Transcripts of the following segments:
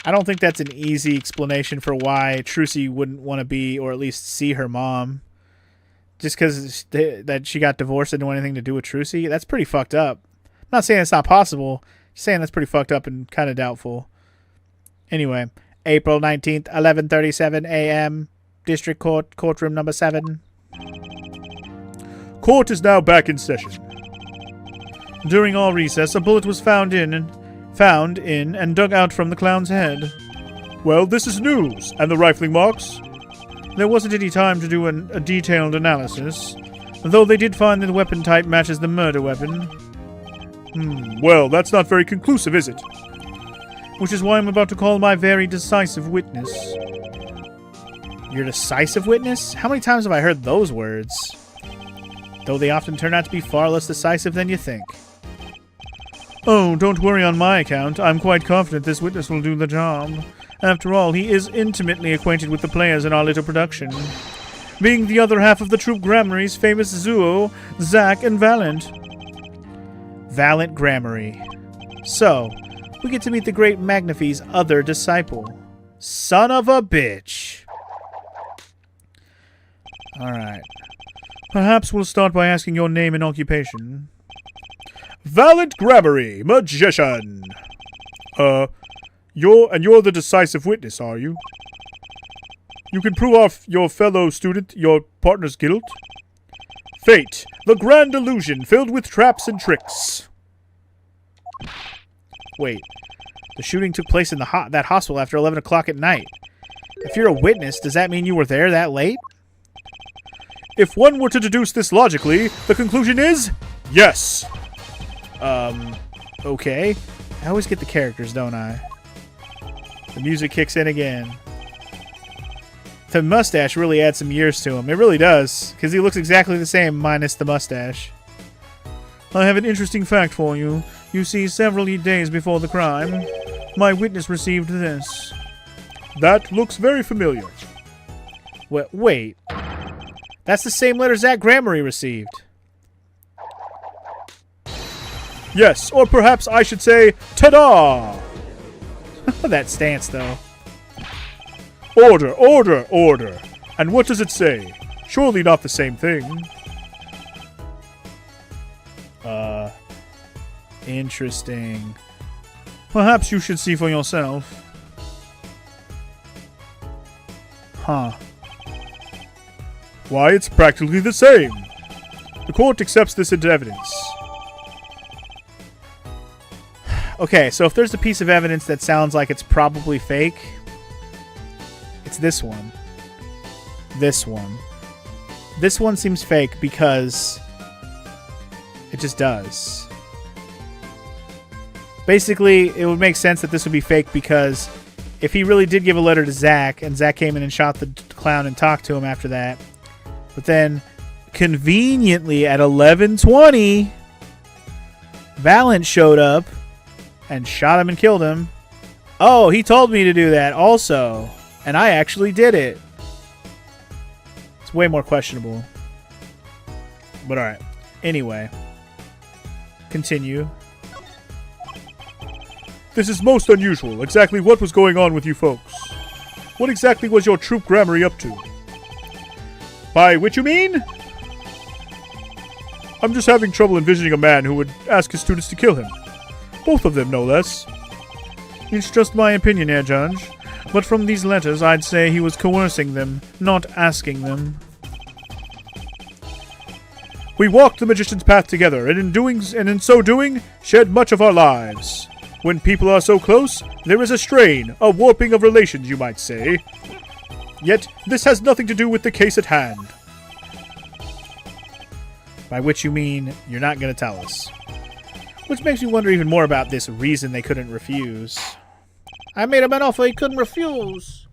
I don't think that's an easy explanation for why Trucy wouldn't want to be, or at least see her mom. Just because that she got divorced didn't want anything to do with Trucy. That's pretty fucked up. I'm not saying it's not possible. Just saying that's pretty fucked up and kind of doubtful. Anyway, April 19th, 11:37 a.m. District Court, courtroom number 7. Court is now back in session. During our recess, a bullet was found in and dug out from the clown's head. Well, this is news. And the rifling marks? There wasn't any time to do a detailed analysis, though they did find that the weapon type matches the murder weapon. Well, that's not very conclusive, is it? Which is why I'm about to call my very decisive witness. Your decisive witness? How many times have I heard those words? Though they often turn out to be far less decisive than you think. Oh, don't worry on my account. I'm quite confident this witness will do the job. After all, he is intimately acquainted with the players in our little production, being the other half of the troupe Gramarye's famous duo, Zack and Valent. Valent Gramarye. So, we get to meet the great Magnafy's other disciple. Son of a bitch. Alright. Perhaps we'll start by asking your name and occupation. Valent Gramarye, magician. You're the decisive witness, are you? You can prove off your fellow student, your partner's guilt. Fate, the grand illusion filled with traps and tricks. Wait, the shooting took place in that hospital after 11 o'clock at night. If you're a witness, does that mean you were there that late? If one were to deduce this logically, the conclusion is yes. Okay. I always get the characters, don't I? The music kicks in again. The mustache really adds some years to him. It really does, because he looks exactly the same minus the mustache. I have an interesting fact for you. You see, several days before the crime, my witness received this. That looks very familiar. Wait. That's the same letter Zack Gramarye received. Yes, or perhaps I should say, ta-da! That stance, though. Order, order, order. And what does it say? Surely not the same thing. Interesting. Perhaps you should see for yourself. Huh. Why, it's practically the same. The court accepts this into evidence. Okay, so if there's a piece of evidence that sounds like it's probably fake, it's this one. This one. This one seems fake because it just does. Basically, it would make sense that this would be fake because if he really did give a letter to Zack, and Zack came in and shot the clown and talked to him after that, but then, conveniently at 11:20, Valent showed up and shot him and killed him. Oh, he told me to do that also, and I actually did it. It's way more questionable. But alright. Anyway. Continue. This is most unusual. Exactly what was going on with you folks? What exactly was your troupe Gramarye up to? By which you mean? I'm just having trouble envisioning a man who would ask his students to kill him. Both of them, no less. It's just my opinion, Herr Judge. But from these letters, I'd say he was coercing them, not asking them. We walked the magician's path together, and in so doing, shared much of our lives. When people are so close, there is a strain, a warping of relations, you might say. Yet, this has nothing to do with the case at hand. By which you mean, you're not going to tell us. Which makes me wonder even more about this reason they couldn't refuse. I made him an offer he couldn't refuse.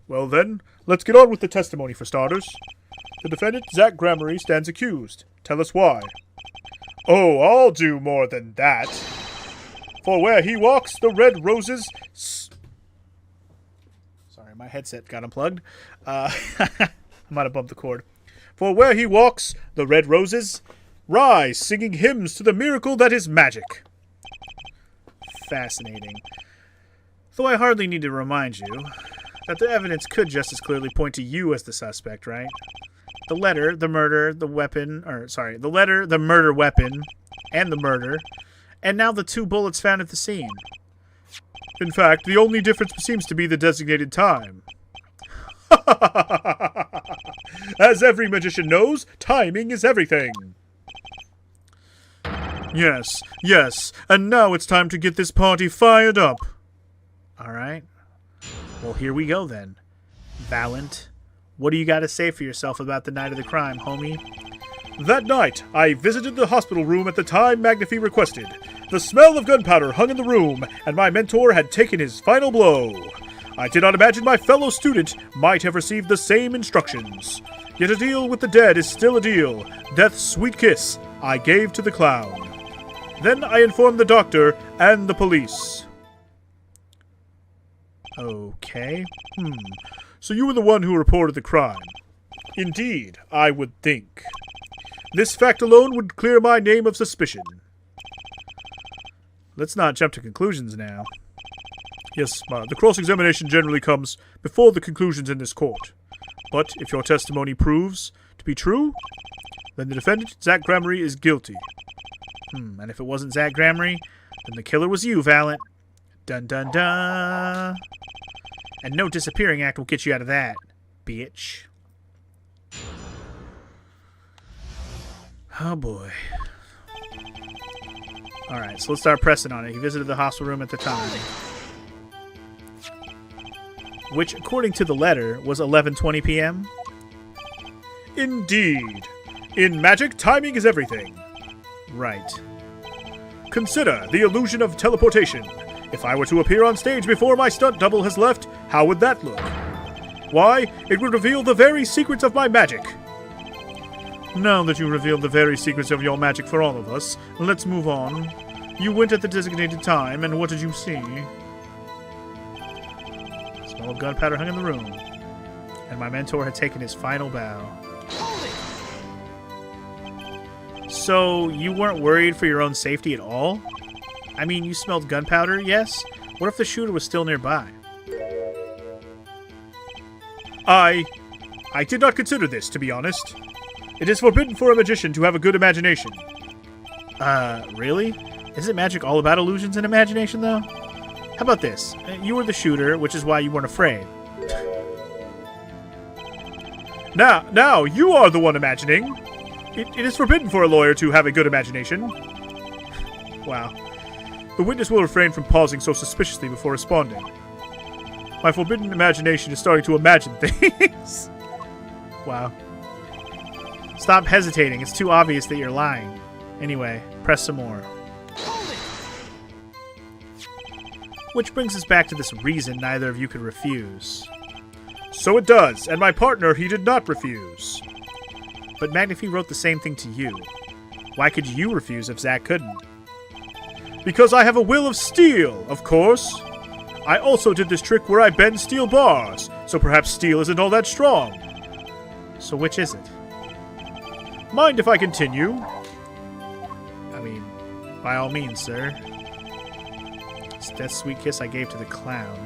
Well then, let's get on with the testimony for starters. The defendant, Zack Gramarye, stands accused. Tell us why. Oh, I'll do more than that. For where he walks, the red roses... Sorry, my headset got unplugged. I might have bumped the cord. For where he walks, the red roses rise, singing hymns to the miracle that is magic. Fascinating. Though I hardly need to remind you that the evidence could just as clearly point to you as the suspect, right? The letter, the murder, the weapon, the letter, the murder weapon, and the murder, and now the 2 bullets found at the scene. In fact, the only difference seems to be the designated time. As every magician knows, timing is everything. Yes, yes, and now it's time to get this party fired up. Alright. Well, here we go then. Valent, what do you got to say for yourself about the night of the crime, homie? That night, I visited the hospital room at the time Magnify requested. The smell of gunpowder hung in the room, and my mentor had taken his final blow. I did not imagine my fellow student might have received the same instructions. Yet a deal with the dead is still a deal. Death's sweet kiss I gave to the clown. Then I informed the doctor and the police. Okay. So you were the one who reported the crime. Indeed, I would think. This fact alone would clear my name of suspicion. Let's not jump to conclusions now. Yes, the cross-examination generally comes before the conclusions in this court. But if your testimony proves to be true, then the defendant, Zach Gramery, is guilty. And if it wasn't Zach Gramery, then the killer was you, Valent. Dun dun dun. And no disappearing act will get you out of that, bitch. Oh boy. Alright, so let's start pressing on it. He visited the hospital room at the time, which, according to the letter, was 11:20 p.m. Indeed. In magic, timing is everything. Right. Consider the illusion of teleportation. If I were to appear on stage before my stunt double has left, how would that look? Why, it would reveal the very secrets of my magic. Now that you revealed the very secrets of your magic for all of us, let's move on. You went at the designated time, and what did you see? Smell of gunpowder hung in the room, and my mentor had taken his final bow. So, you weren't worried for your own safety at all? I mean, you smelled gunpowder, yes? What if the shooter was still nearby? I did not consider this, to be honest. It is forbidden for a magician to have a good imagination. Really? Isn't magic all about illusions and imagination, though? How about this? You were the shooter, which is why you weren't afraid. Now, you are the one imagining. It is forbidden for a lawyer to have a good imagination. Wow. The witness will refrain from pausing so suspiciously before responding. My forbidden imagination is starting to imagine things. Wow. Stop hesitating. It's too obvious that you're lying. Anyway, press some more. Which brings us back to this reason neither of you could refuse. So it does, and my partner, he did not refuse. But Magnify wrote the same thing to you. Why could you refuse if Zach couldn't? Because I have a will of steel, of course. I also did this trick where I bend steel bars, so perhaps steel isn't all that strong. So which is it? Mind if I continue? I mean, by all means, sir. It's that sweet kiss I gave to the clown.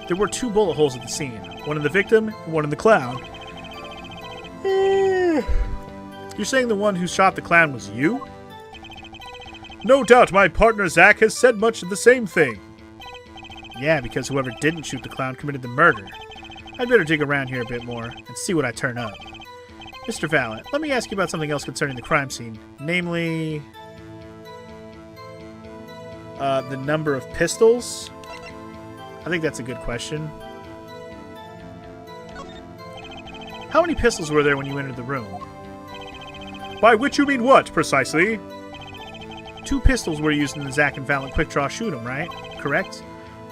There were 2 bullet holes at the scene. One in the victim and one in the clown. You're saying the one who shot the clown was you? No doubt my partner Zach has said much of the same thing. Yeah, because whoever didn't shoot the clown committed the murder. I'd better dig around here a bit more and see what I turn up. Mr. Valent, let me ask you about something else concerning the crime scene. Namely, the number of pistols? I think that's a good question. How many pistols were there when you entered the room? By which you mean what, precisely? 2 pistols were used in the Zach and Valent quick draw shoot 'em, right? Correct?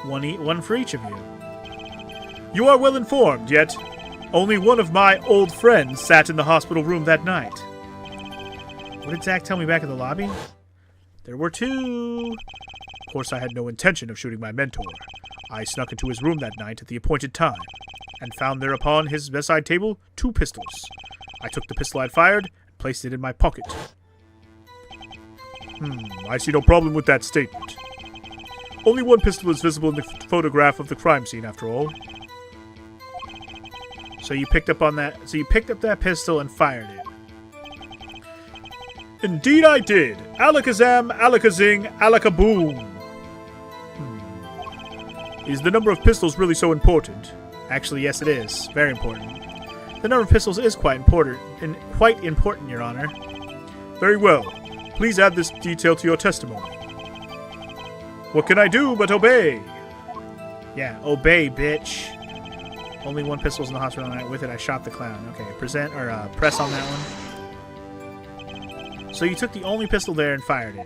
One for each of you. You are well informed, yet only one of my old friends sat in the hospital room that night. What did Zach tell me back in the lobby? There were 2. Of course, I had no intention of shooting my mentor. I snuck into his room that night at the appointed time, and found there upon his bedside table 2 pistols. I took the pistol I'd fired and placed it in my pocket. I see no problem with that statement. Only one pistol is visible in the photograph of the crime scene, after all. So you picked up on that. So you picked up that pistol and fired it. Indeed I did. Alakazam, alakazing, alakaboom. Is the number of pistols really so important? Actually, yes, it is. Very important. The number of pistols is quite important, Your Honor. Very well. Please add this detail to your testimony. What can I do but obey? Yeah, obey, bitch. Only one pistol's in the hospital, and with it I shot the clown. Okay, present or press on that one. So you took the only pistol there and fired it.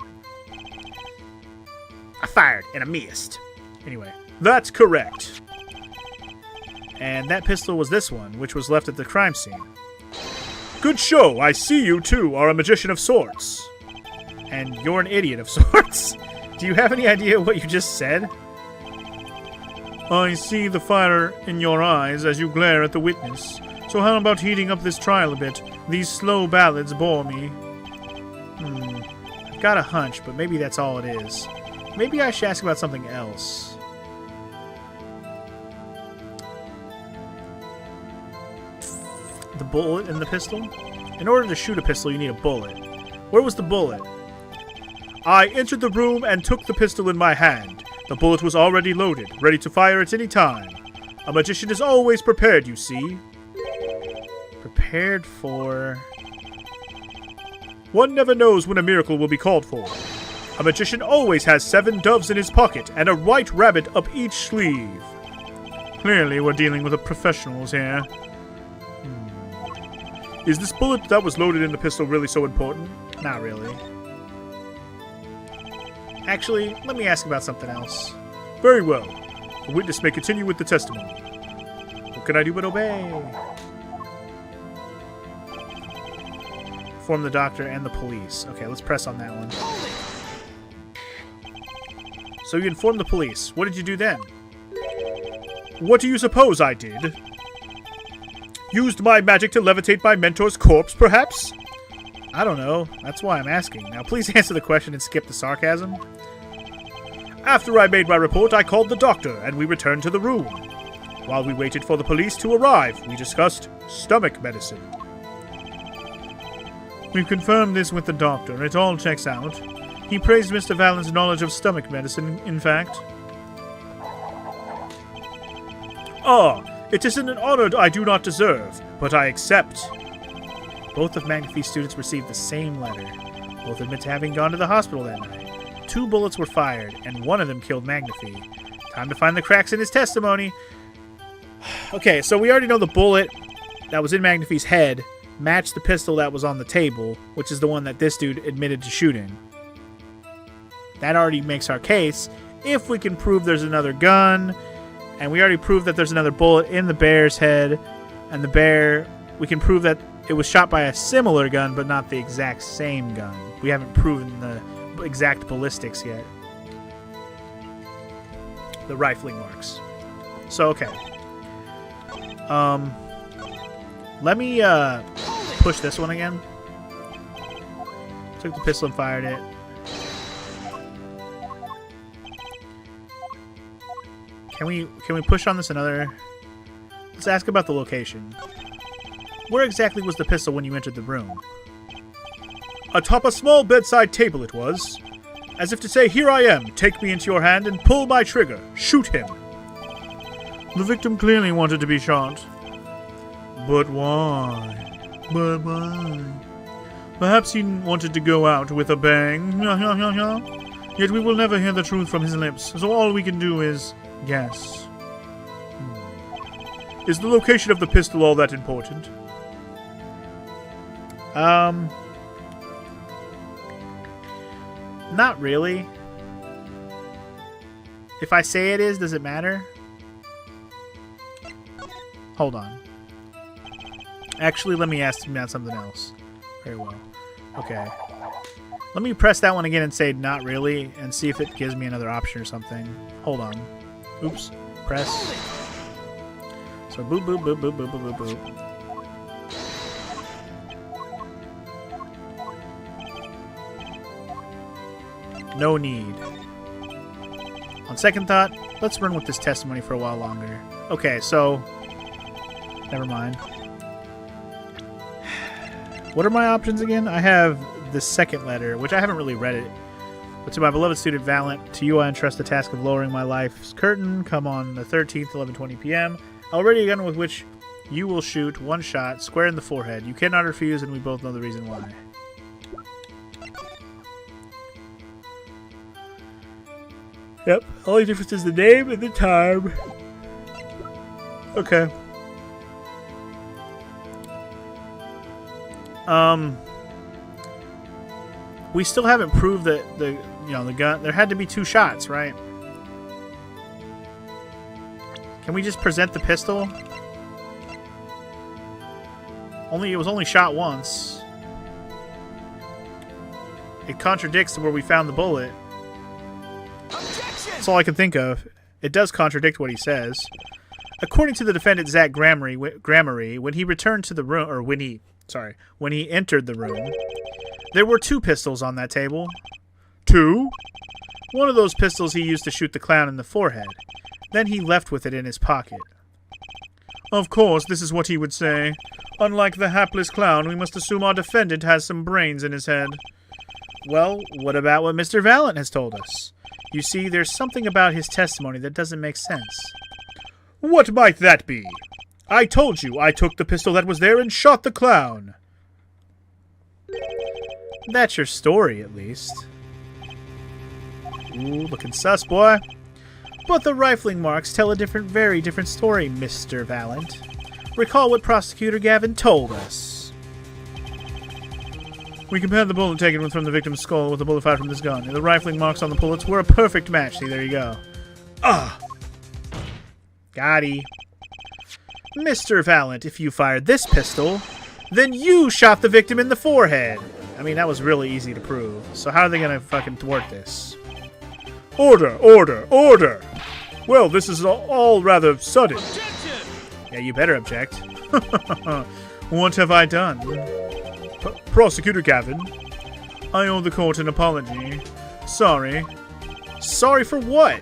I fired and I missed. Anyway, that's correct. And that pistol was this one, which was left at the crime scene. Good show. I see you too are a magician of sorts. And you're an idiot of sorts. Do you have any idea what you just said? I see the fire in your eyes as you glare at the witness. So how about heating up this trial a bit? These slow ballads bore me. I've got a hunch, but maybe that's all it is. Maybe I should ask about something else. The bullet in the pistol? In order to shoot a pistol, you need a bullet. Where was the bullet? I entered the room and took the pistol in my hand. The bullet was already loaded, ready to fire at any time. A magician is always prepared, you see. Prepared for... One never knows when a miracle will be called for. A magician always has 7 doves in his pocket and a white rabbit up each sleeve. Clearly, we're dealing with professionals here. Is this bullet that was loaded in the pistol really so important? Not really. Actually, let me ask about something else. Very well. The witness may continue with the testimony. What can I do but obey? Inform the doctor and the police. Okay, let's press on that one. So you informed the police. What did you do then? What do you suppose I did? Used my magic to levitate my mentor's corpse, perhaps? I don't know. That's why I'm asking. Now, please answer the question and skip the sarcasm. After I made my report, I called the doctor, and we returned to the room. While we waited for the police to arrive, we discussed stomach medicine. We've confirmed this with the doctor. It all checks out. He praised Mr. Vallon's knowledge of stomach medicine, in fact. Ah, it is an honor I do not deserve, but I accept. Both of McAfee's students received the same letter. Both admit to having gone to the hospital that night. 2 bullets were fired, and one of them killed McAfee. Time to find the cracks in his testimony. Okay, so we already know the bullet that was in McAfee's head matched the pistol that was on the table, which is the one that this dude admitted to shooting. That already makes our case. If we can prove there's another gun, and we already proved that there's another bullet in the bear's head, and the bear, we can prove that it was shot by a similar gun, but not the exact same gun. We haven't proven the exact ballistics yet. The rifling marks. So, okay. Let me push this one again. Took the pistol and fired it. Can we push on this another? Let's ask about the location. Where exactly was the pistol when you entered the room? Atop a small bedside table it was. As if to say, here I am, take me into your hand and pull my trigger. Shoot him. The victim clearly wanted to be shot. But why? But why? Perhaps he wanted to go out with a bang. Yet we will never hear the truth from his lips, so all we can do is guess. Is the location of the pistol all that important? Not really. If I say it is, does it matter? Hold on. Actually, let me ask about something else. Very well. Okay. Let me press that one again and say not really, and see if it gives me another option or something. Hold on. Oops. Press. So boop, boop, boop, boop, boop, boop, boop, boop. No need. On second thought, let's run with this testimony for a while longer. Okay, so... Never mind. What are my options again? I have the second letter, which I haven't really read it. But to my beloved student Valent, to you I entrust the task of lowering my life's curtain. Come on the 13th, 11:20 p.m. Already a gun with which you will shoot one shot square in the forehead. You cannot refuse, and we both know the reason why. Yep, only difference is the name and the time. Okay. We still haven't proved that the gun. There had to be 2 shots, right? Can we just present the pistol? It was only shot once. It contradicts where we found the bullet. That's all I can think of. It does contradict what he says. According to the defendant Zach Gramarye, when he returned to the room, or when he entered the room, there were 2 pistols on that table. 2? One of those pistols he used to shoot the clown in the forehead. Then he left with it in his pocket. Of course, this is what he would say. Unlike the hapless clown, we must assume our defendant has some brains in his head. Well, what about what Mr. Valent has told us? You see, there's something about his testimony that doesn't make sense. What might that be? I told you I took the pistol that was there and shot the clown. That's your story, at least. Ooh, looking sus, boy. But the rifling marks tell a very different story, Mr. Valent. Recall what Prosecutor Gavin told us. We compared the bullet taken from the victim's skull with the bullet fired from this gun, and the rifling marks on the bullets were a perfect match. See, there you go. Ah! Got-y. Mr. Valent, if you fired this pistol, then you shot the victim in the forehead. I mean, that was really easy to prove. So how are they going to fucking thwart this? Order, order, order! Well, this is all rather sudden. Objection! Yeah, you better object. What have I done? Prosecutor Gavin, I owe the court an apology. Sorry. Sorry for what?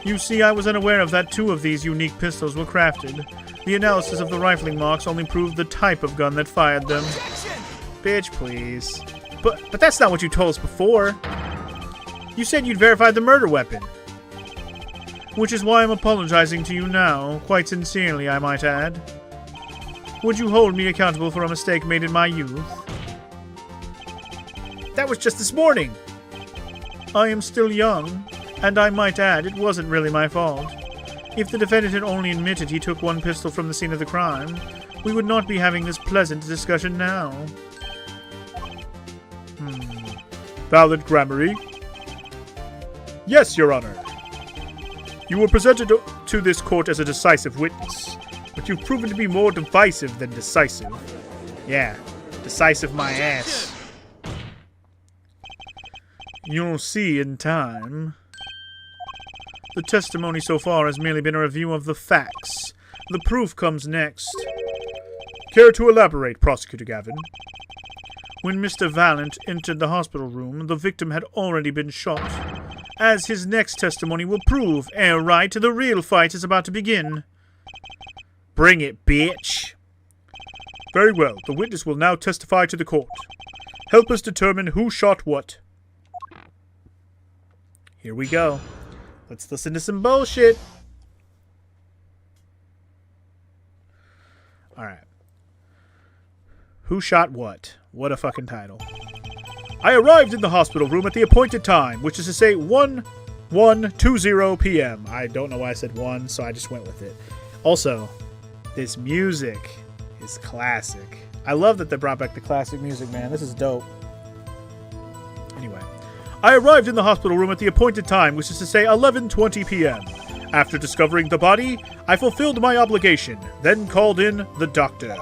You see, I was unaware of that 2 of these unique pistols were crafted. The analysis of the rifling marks only proved the type of gun that fired them. Objection! Bitch, please. But that's not what you told us before. You said you'd verified the murder weapon. Which is why I'm apologizing to you now, quite sincerely, I might add. Would you hold me accountable for a mistake made in my youth? That was just this morning. I am still young, and I might add, it wasn't really my fault. If the defendant had only admitted he took 1 pistol from the scene of the crime, we would not be having this pleasant discussion now. Valent Gramarye? Yes, Your Honor. You were presented to this court as a decisive witness, but you've proven to be more divisive than decisive. Yeah, decisive my ass. You'll see in time. The testimony so far has merely been a review of the facts. The proof comes next. Care to elaborate, Prosecutor Gavin? When Mr. Valent entered the hospital room, the victim had already been shot. As his next testimony will prove, right, the real fight is about to begin. Bring it, bitch. Very well. The witness will now testify to the court. Help us determine who shot what. Here we go. Let's listen to some bullshit. Alright. Who shot what? What a fucking title. I arrived in the hospital room at the appointed time, which is to say 1:20 p.m. I don't know why I said 1, so I just went with it. Also, this music is classic. I love that they brought back the classic music, man. This is dope. Anyway. I arrived in the hospital room at the appointed time, which is to say 11:20 p.m. After discovering the body, I fulfilled my obligation, then called in the doctor.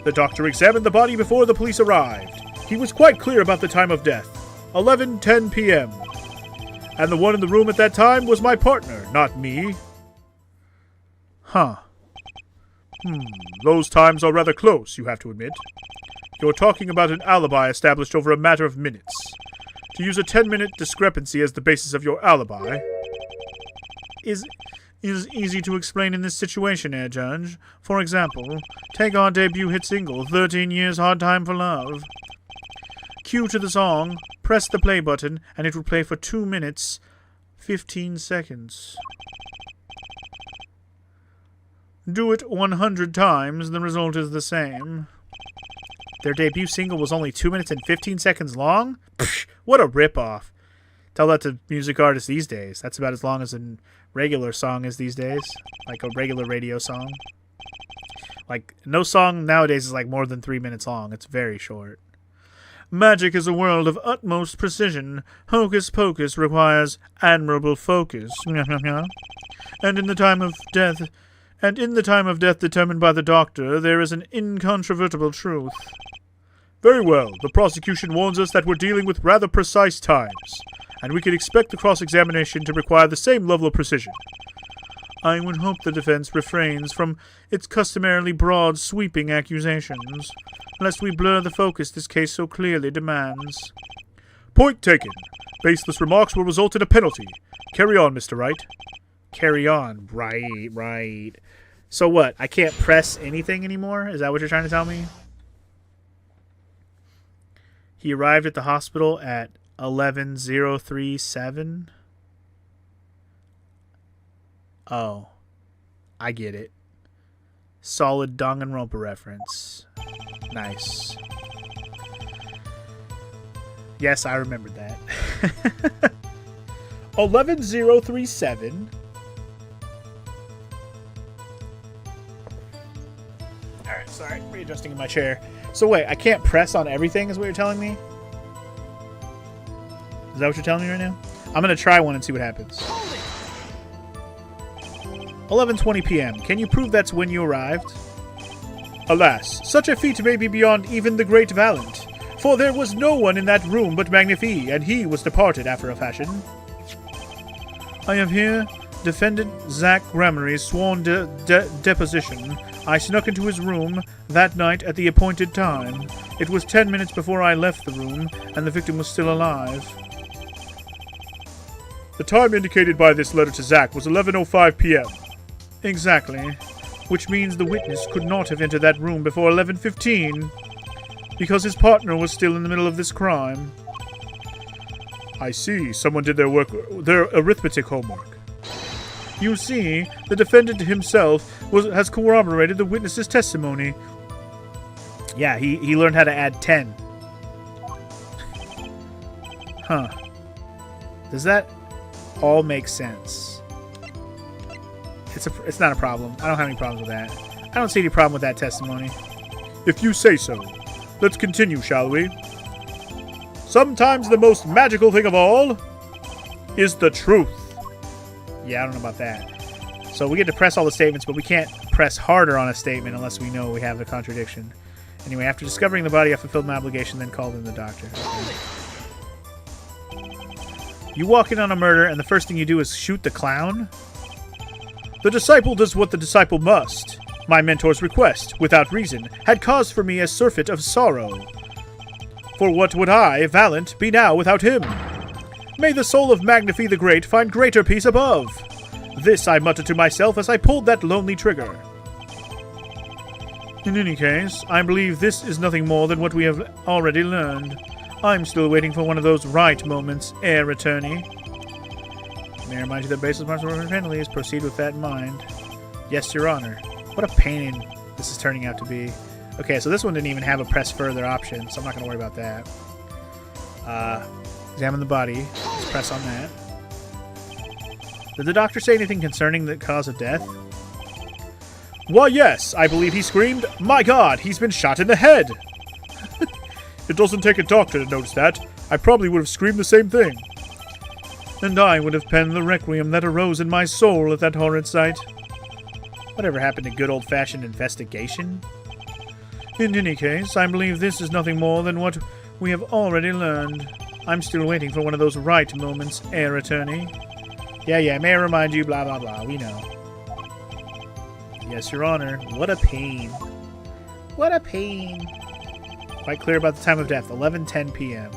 The doctor examined the body before the police arrived. He was quite clear about the time of death, 11:10 p.m. And the one in the room at that time was my partner, not me. Huh. Those times are rather close, you have to admit. You're talking about an alibi established over a matter of minutes. To use a 10-minute discrepancy as the basis of your alibi is easy to explain in this situation, Air Judge. For example, take our debut hit single, 13 Years Hard Time for Love. Cue to the song, press the play button, and it will play for 2 minutes, 15 seconds. Do it 100 times, the result is the same. Their debut single was only 2 minutes and 15 seconds long? Psh, what a ripoff. Tell that to music artists these days. That's about as long as a regular song is these days. Like a regular radio song. Like, no song nowadays is like more than 3 minutes long. It's very short. Magic is a world of utmost precision. Hocus pocus requires admirable focus. And in the time of death determined by the doctor, there is an incontrovertible truth. Very well. The prosecution warns us that we're dealing with rather precise times, and we can expect the cross-examination to require the same level of precision. I would hope the defense refrains from its customarily broad, sweeping accusations, lest we blur the focus this case so clearly demands. Point taken. Baseless remarks will result in a penalty. Carry on, Mr. Wright. Carry on. Right. So what? I can't press anything anymore? Is that what you're trying to tell me? He arrived at the hospital at 11:037. Oh. I get it. Solid Danganronpa reference. Nice. Yes, I remembered that. 11:037. Alright, sorry. Readjusting in my chair. So wait, I can't press on everything is what you're telling me? Is that what you're telling me right now? I'm going to try one and see what happens. 11:20 p.m. Can you prove that's when you arrived? Alas, such a feat may be beyond even the great Valiant, for there was no one in that room but Magnifi, and he was departed after a fashion. I have here defendant Zach Gramarie's sworn deposition. I snuck into his room that night at the appointed time. It was 10 minutes before I left the room, and the victim was still alive. The time indicated by this letter to Zach was 11:05 p.m. Exactly. Which means the witness could not have entered that room before 11:15, because his partner was still in the middle of this crime. I see. Someone did their arithmetic homework. You see, the defendant himself has corroborated the witness's testimony. Yeah, he learned how to add 10. Huh. Does that all make sense? It's not a problem. I don't have any problems with that. I don't see any problem with that testimony. If you say so. Let's continue, shall we? Sometimes the most magical thing of all is the truth. Yeah, I don't know about that. So we get to press all the statements, but we can't press harder on a statement unless we know we have a contradiction. Anyway, after discovering the body, I fulfilled my obligation, then called in the doctor. Okay. You walk in on a murder, and the first thing you do is shoot the clown? The disciple does what the disciple must. My mentor's request, without reason, had caused for me a surfeit of sorrow. For what would I, Valiant, be now without him? May the soul of Magnifi the Great find greater peace above. This I muttered to myself as I pulled that lonely trigger. In any case, I believe this is nothing more than what we have already learned. I'm still waiting for one of those right moments, Heir Attorney. May I remind you that baseless marks of penalties. Proceed with that in mind. Yes, Your Honor. What a pain this is turning out to be. Okay, so this one didn't even have a press further option, so I'm not going to worry about that. Examine the body. Let's press on that. Did the doctor say anything concerning the cause of death? Why, yes. I believe he screamed, "My God, he's been shot in the head!" It doesn't take a doctor to notice that. I probably would have screamed the same thing. And I would have penned the requiem that arose in my soul at that horrid sight. Whatever happened to good old-fashioned investigation? In any case, I believe this is nothing more than what we have already learned. I'm still waiting for one of those right moments, Heir Attorney. Yeah, may I remind you, blah, blah, blah. We know. Yes, Your Honor. What a pain. What a pain. Quite clear about the time of death, 11:10 p.m.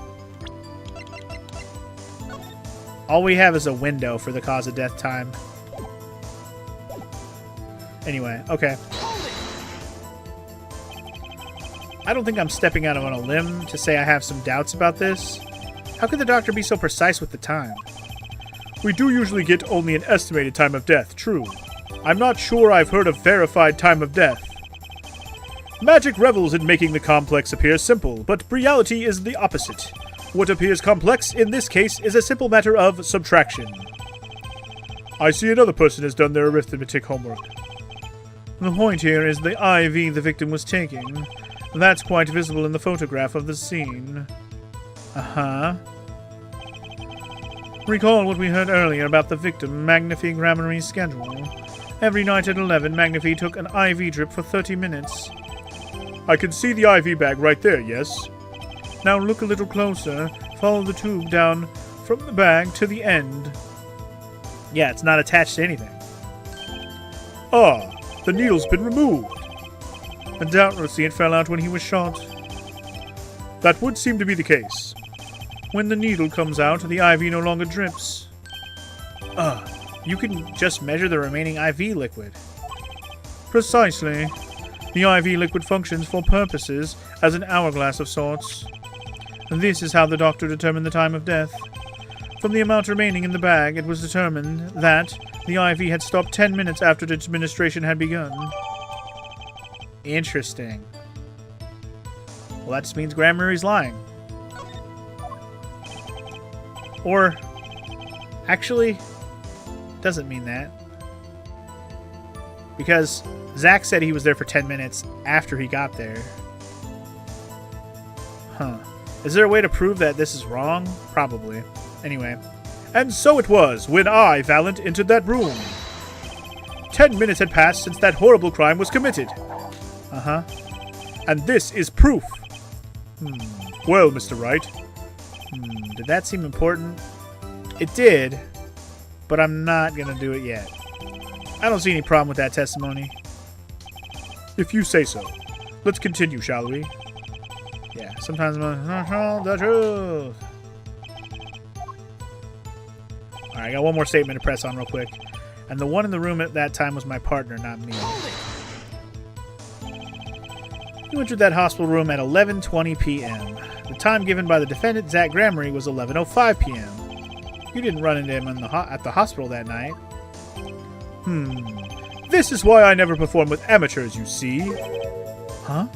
All we have is a window for the cause of death time. Anyway, okay. I don't think I'm stepping out on a limb to say I have some doubts about this. How could the doctor be so precise with the time? We do usually get only an estimated time of death, true. I'm not sure I've heard of verified time of death. Magic revels in making the complex appear simple, but reality is the opposite. What appears complex in this case is a simple matter of subtraction. I see another person has done their arithmetic homework. The point here is the IV the victim was taking. That's quite visible in the photograph of the scene. Uh-huh. Recall what we heard earlier about the victim, Magnifi Gramarye's schedule. Every night at 11, Magnifi took an IV drip for 30 minutes. I can see the IV bag right there, yes? Now look a little closer. Follow the tube down from the bag to the end. Yeah, it's not attached to anything. Ah, the needle's been removed. And doubtlessly it fell out when he was shot. That would seem to be the case. When the needle comes out, the IV no longer drips. You can just measure the remaining IV liquid. Precisely. The IV liquid functions for purposes as an hourglass of sorts. This is how the doctor determined the time of death. From the amount remaining in the bag, it was determined that the IV had stopped 10 minutes after its administration had begun. Interesting. Well, that just means Gramarye's lying. Or, actually, doesn't mean that. Because Zack said he was there for 10 minutes after he got there. Huh. Is there a way to prove that this is wrong? Probably. Anyway. And so it was when I, Valent, entered that room. 10 minutes had passed since that horrible crime was committed. Uh-huh. And this is proof. Well, Mr. Wright. Did that seem important? It did, but I'm not going to do it yet. I don't see any problem with that testimony. If you say so. Let's continue, shall we? Yeah, sometimes I'm going to tell the truth. Alright, I got one more statement to press on real quick. And the one in the room at that time was my partner, not me. You entered that hospital room at 11:20 p.m. The time given by the defendant, Zack Gramarye, was 11:05 p.m. You didn't run into him at the hospital that night. This is why I never perform with amateurs, you see. Huh?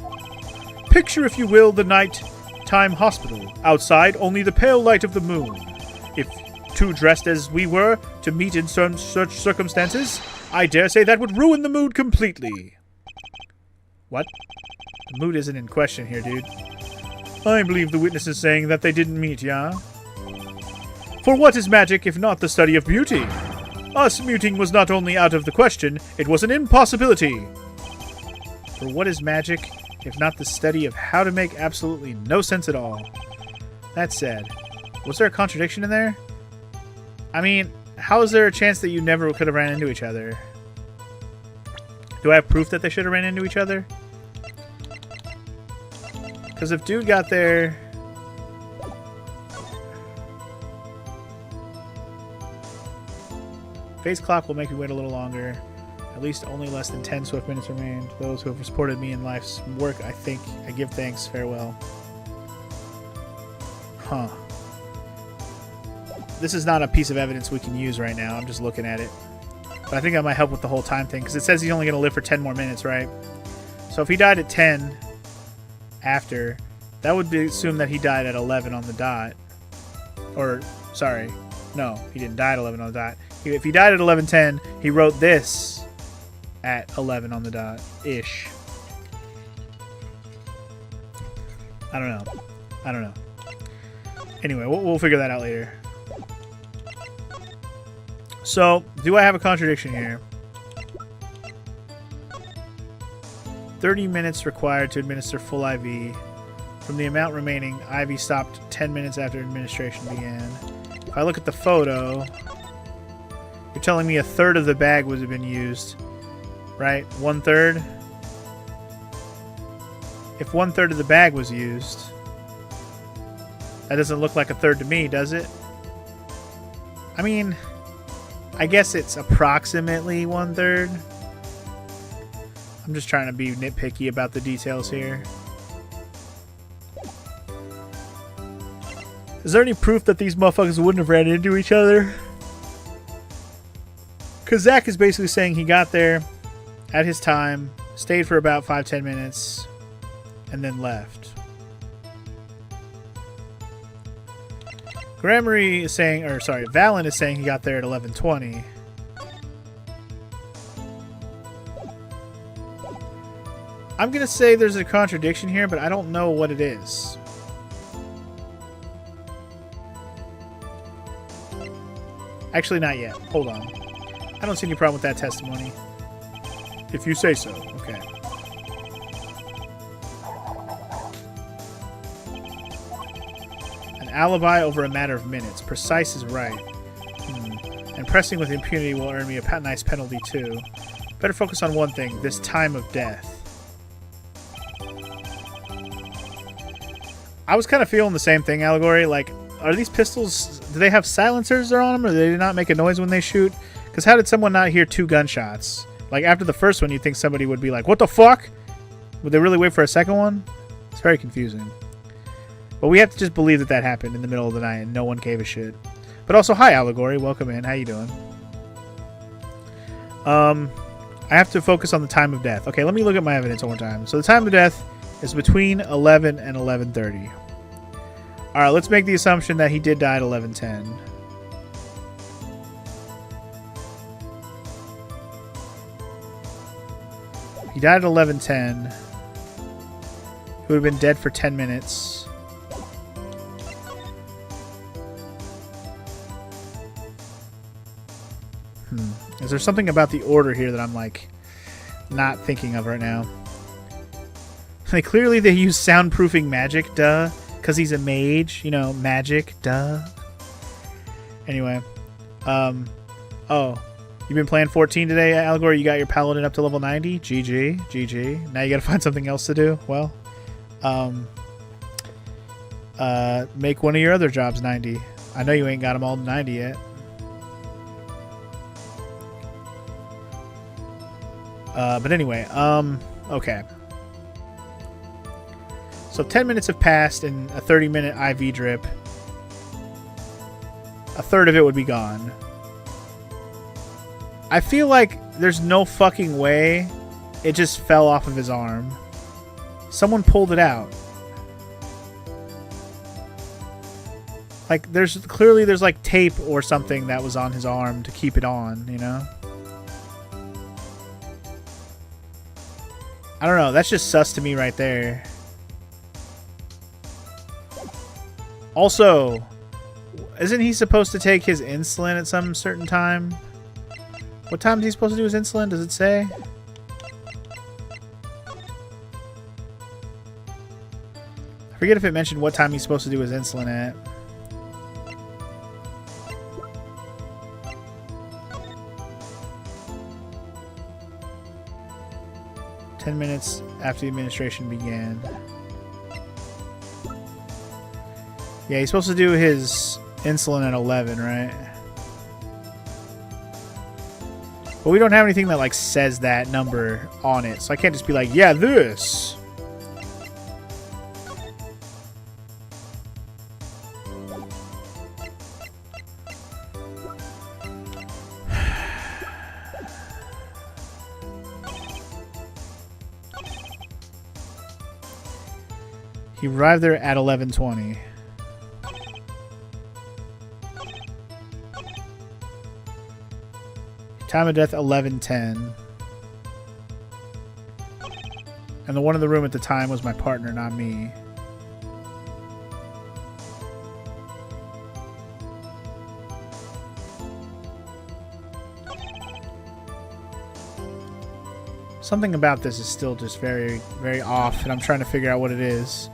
Picture, if you will, the night-time hospital. Outside, only the pale light of the moon. If two dressed as we were to meet in such circumstances, I dare say that would ruin the mood completely. What? The mood isn't in question here, dude. I believe the witness is saying that they didn't meet, yeah? For what is magic if not the study of beauty? Us meeting was not only out of the question, it was an impossibility. For what is magic if not the study of how to make absolutely no sense at all? That said, was there a contradiction in there? I mean, how is there a chance that you never could have ran into each other? Do I have proof that they should have ran into each other? Because if dude got there... Phase clock will make me wait a little longer. At least only less than 10 swift minutes remain. To those who have supported me in life's work, I give thanks. Farewell. Huh. This is not a piece of evidence we can use right now. I'm just looking at it. But I think that might help with the whole time thing, because it says he's only going to live for 10 more minutes, right? So if he died at 10 after, that would assume that he died at 11 on the dot. Or, sorry. No, he didn't die at 11 on the dot. If he died at 11:10, he wrote this at 11 on the dot ish. I don't know. Anyway, we'll figure that out later. So, do I have a contradiction here? 30 minutes required to administer full IV. From the amount remaining, IV stopped 10 minutes after administration began. If I look at the photo, you're telling me a third of the bag would have been used, right? 1/3? If 1/3 of the bag was used, that doesn't look like a third to me, does it? I mean, I guess it's approximately 1/3. I'm just trying to be nitpicky about the details here. Is there any proof that these motherfuckers wouldn't have ran into each other? Because Zach is basically saying he got there at his time, stayed for about 5-10 minutes, and then left. Gramarye is saying, or sorry, Valen is saying he got there at 11:20. I'm going to say there's a contradiction here, but I don't know what it is. Actually, not yet. Hold on. I don't see any problem with that testimony. If you say so. Okay. An alibi over a matter of minutes. Precise is right. And pressing with impunity will earn me a nice penalty, too. Better focus on one thing. This time of death. I was kind of feeling the same thing, Allegory. Like, are these pistols... Do they have silencers on them, or do they not make a noise when they shoot? Because how did someone not hear 2 gunshots? Like, after the first one, you'd think somebody would be like, what the fuck? Would they really wait for a second one? It's very confusing. But we have to just believe that that happened in the middle of the night and no one gave a shit. But also, hi, Allegory. Welcome in. How you doing? I have to focus on the time of death. Okay, let me look at my evidence one more time. So the time of death is between 11 and 11:30. Alright, let's make the assumption that he did die at 11:10. He died at 11:10. He would have been dead for 10 minutes. Is there something about the order here that I'm, like, not thinking of right now? Like, clearly they use soundproofing magic, duh. Because he's a mage, you know, magic, duh. Anyway. Oh. You've been playing 14 today, Allegory? You got your paladin up to level 90? GG. GG. Now you gotta find something else to do? Well. Make one of your other jobs 90. I know you ain't got them all 90 yet. But anyway, okay. So 10 minutes have passed and a 30-minute IV drip. A third of it would be gone. I feel like there's no fucking way it just fell off of his arm. Someone pulled it out. Like, there's like tape or something that was on his arm to keep it on, you know? I don't know. That's just sus to me right there. Also, isn't he supposed to take his insulin at some certain time? What time is he supposed to do his insulin? Does it say? I forget if it mentioned what time he's supposed to do his insulin at. "10 minutes after the administration began." Yeah, he's supposed to do his insulin at 11, right? But we don't have anything that, like, says that number on it. So I can't just be like, yeah, this. He arrived there at 11:20. Time of death 11:10. And the one in the room at the time was my partner, not me. Something about this is still just very, very off, and I'm trying to figure out what it is.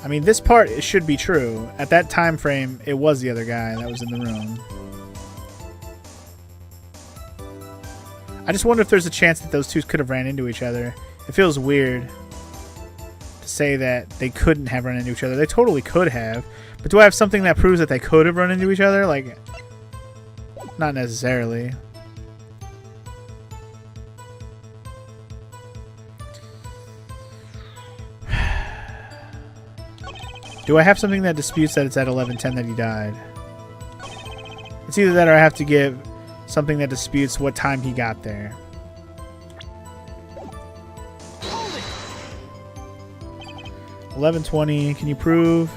I mean, this part, it should be true. At that time frame, it was the other guy that was in the room. I just wonder if there's a chance that those two could have ran into each other. It feels weird to say that they couldn't have run into each other. They totally could have. But do I have something that proves that they could have run into each other? Like, not necessarily. Do I have something that disputes that it's at 11:10 that he died? It's either that or I have to give something that disputes what time he got there. Hold it. 11:20. Can you prove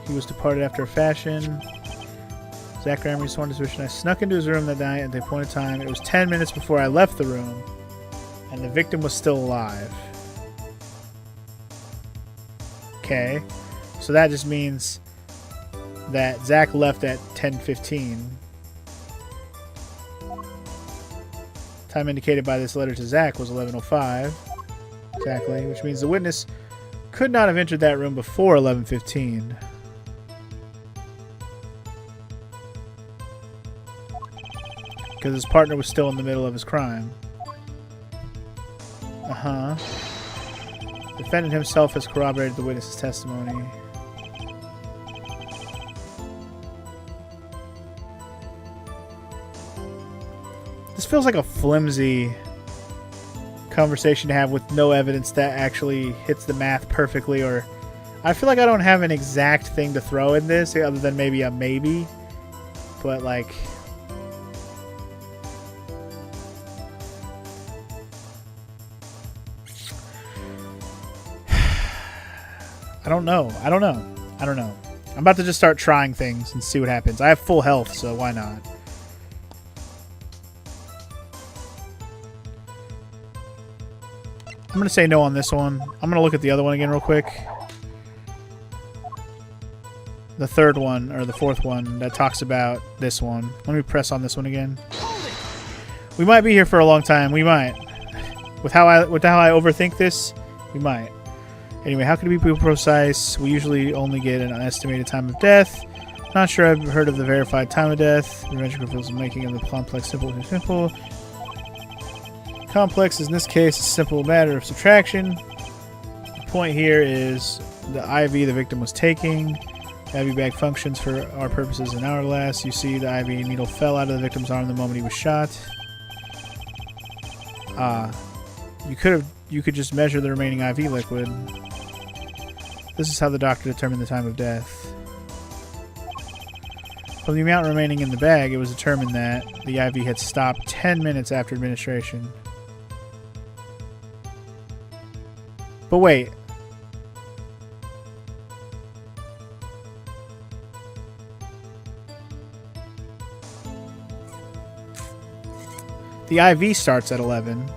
he was departed after a fashion? Zach Ramey sworn to suspicion. I snuck into his room that night at the appointed time. It was 10 minutes before I left the room, and the victim was still alive. Okay, so that just means that Zach left at 10:15. Time indicated by this letter to Zach was 11:05. Exactly, which means the witness could not have entered that room before 11:15. Because his partner was still in the middle of his crime. Uh-huh. Defendant himself has corroborated the witness's testimony. This feels like a flimsy conversation to have with no evidence that actually hits the math perfectly, or I feel like I don't have an exact thing to throw in this other than maybe a maybe, but like I don't know. I'm about to just start trying things and see what happens. I have full health, so why not? I'm going to say no on this one. I'm going to look at the other one again real quick. The third one, or the fourth one, that talks about this one. Let me press on this one again. We might be here for a long time. We might. With how I overthink this, we might. Anyway, how can we be precise? We usually only get an estimated time of death. Not sure I've heard of the verified time of death. The invention reveals the making of the complex simple. Complex is in this case a simple matter of subtraction. The point here is the IV the victim was taking. The IV bag functions for our purposes an hourglass. You see the IV needle fell out of the victim's arm the moment he was shot. You could just measure the remaining IV liquid. This is how the doctor determined the time of death. From the amount remaining in the bag, it was determined that the IV had stopped 10 minutes after administration. But wait. The IV starts at 11.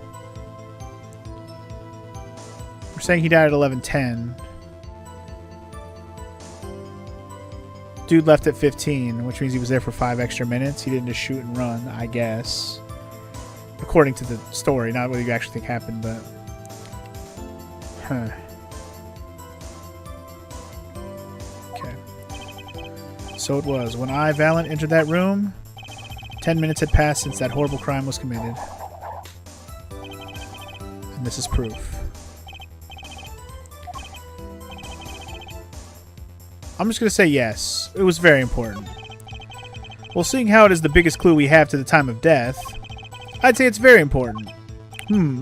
We're saying he died at 11:10. Dude left at 15, which means he was there for 5 extra minutes. He didn't just shoot and run, I guess. According to the story, not what you actually think happened, but... Huh. Okay. So it was. When I, Valent, entered that room, 10 minutes had passed since that horrible crime was committed. And this is proof. I'm just going to say yes. It was very important. Well, seeing how it is the biggest clue we have to the time of death, I'd say it's very important.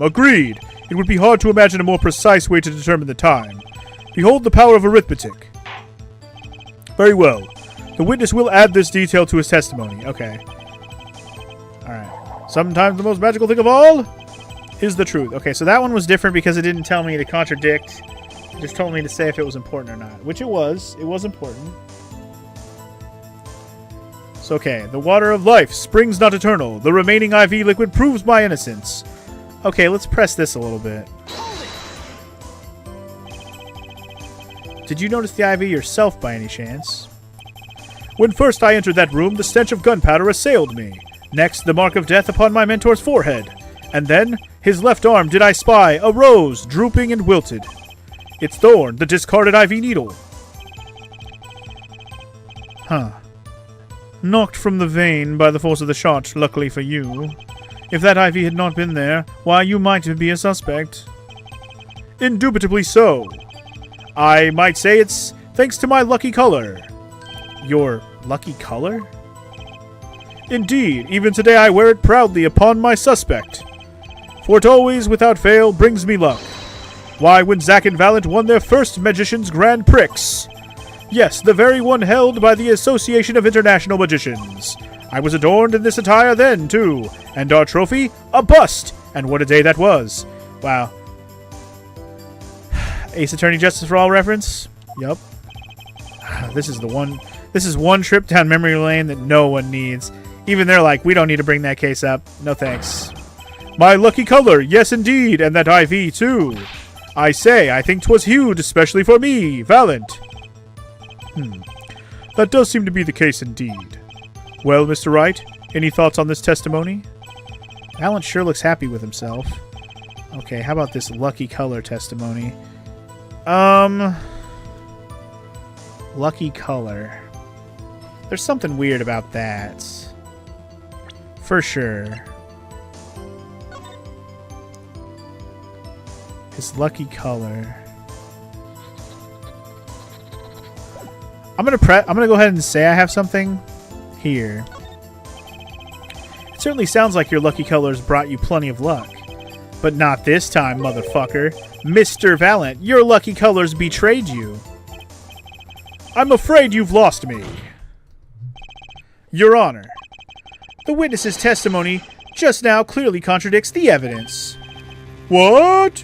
Agreed. It would be hard to imagine a more precise way to determine the time. Behold the power of arithmetic. Very well. The witness will add this detail to his testimony. Okay. Alright. Sometimes the most magical thing of all is the truth. Okay, so that one was different because it didn't tell me to contradict. It just told me to say if it was important or not. Which it was. It was important. So, okay. The water of life springs not eternal. The remaining IV liquid proves my innocence. Okay, let's press this a little bit. Did you notice the IV yourself by any chance? When first I entered that room, the stench of gunpowder assailed me. Next, the mark of death upon my mentor's forehead. And then, his left arm did I spy, a rose, drooping and wilted. Its thorn, the discarded IV needle. Huh. Knocked from the vein by the force of the shot, luckily for you. If that IV had not been there, why, you might be a suspect. Indubitably so. I might say it's thanks to my lucky color. Your lucky color? Indeed, even today I wear it proudly upon my suspect. For it always, without fail, brings me luck. Why, when Zack and Valiant won their first Magician's Grand Prix. Yes, the very one held by the Association of International Magicians. I was adorned in this attire then, too. And our trophy? A bust! And what a day that was. Wow. Ace Attorney Justice for All reference? Yup. This is one trip down memory lane that no one needs. Even they're like, we don't need to bring that case up. No thanks. My lucky color, yes indeed, and that IV too. I say, I think 'twas hued especially for me, Valiant. That does seem to be the case indeed. Well, Mr. Wright, any thoughts on this testimony? Valiant sure looks happy with himself. Okay, how about this lucky color testimony? Lucky color. There's something weird about that. For sure. His lucky color. I'm gonna go ahead and say I have something here. It certainly sounds like your lucky colors brought you plenty of luck. But not this time, motherfucker. Mr. Valiant, your lucky colors betrayed you. I'm afraid you've lost me. Your Honor, the witness's testimony just now clearly contradicts the evidence. What?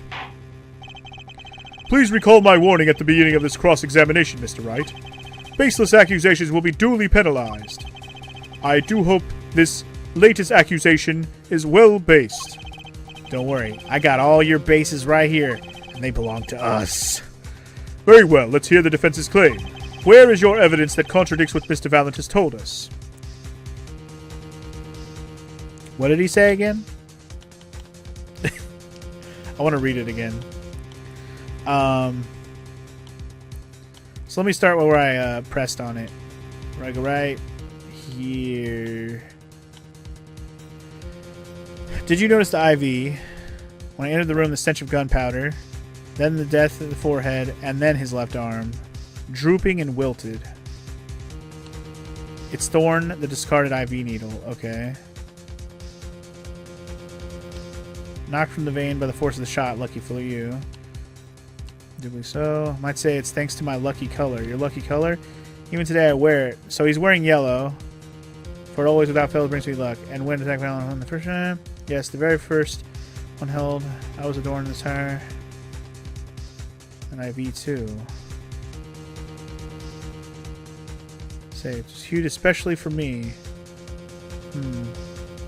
Please recall my warning at the beginning of this cross-examination, Mr. Wright. Baseless accusations will be duly penalized. I do hope this latest accusation is well-based. Don't worry, I got all your bases right here, and they belong to us. Very well, let's hear the defense's claim. Where is your evidence that contradicts what Mr. Valiant has told us? What did he say again? I want to read it again. So let me start where I pressed on it. Where I go right here. Did you notice the IV? When I entered the room, the stench of gunpowder, then the death of the forehead, and then his left arm, drooping and wilted. It's Thorn, the discarded IV needle. Okay. Knocked from the vein by the force of the shot. Lucky for you. Doubly so. Might say it's thanks to my lucky color. Your lucky color? Even today I wear it. So he's wearing yellow. For it always without fail brings me luck. And when attack Valiant on the first time? Yes, the very first one held. I was adorned in this attire. And IV too. Say it's hued especially for me.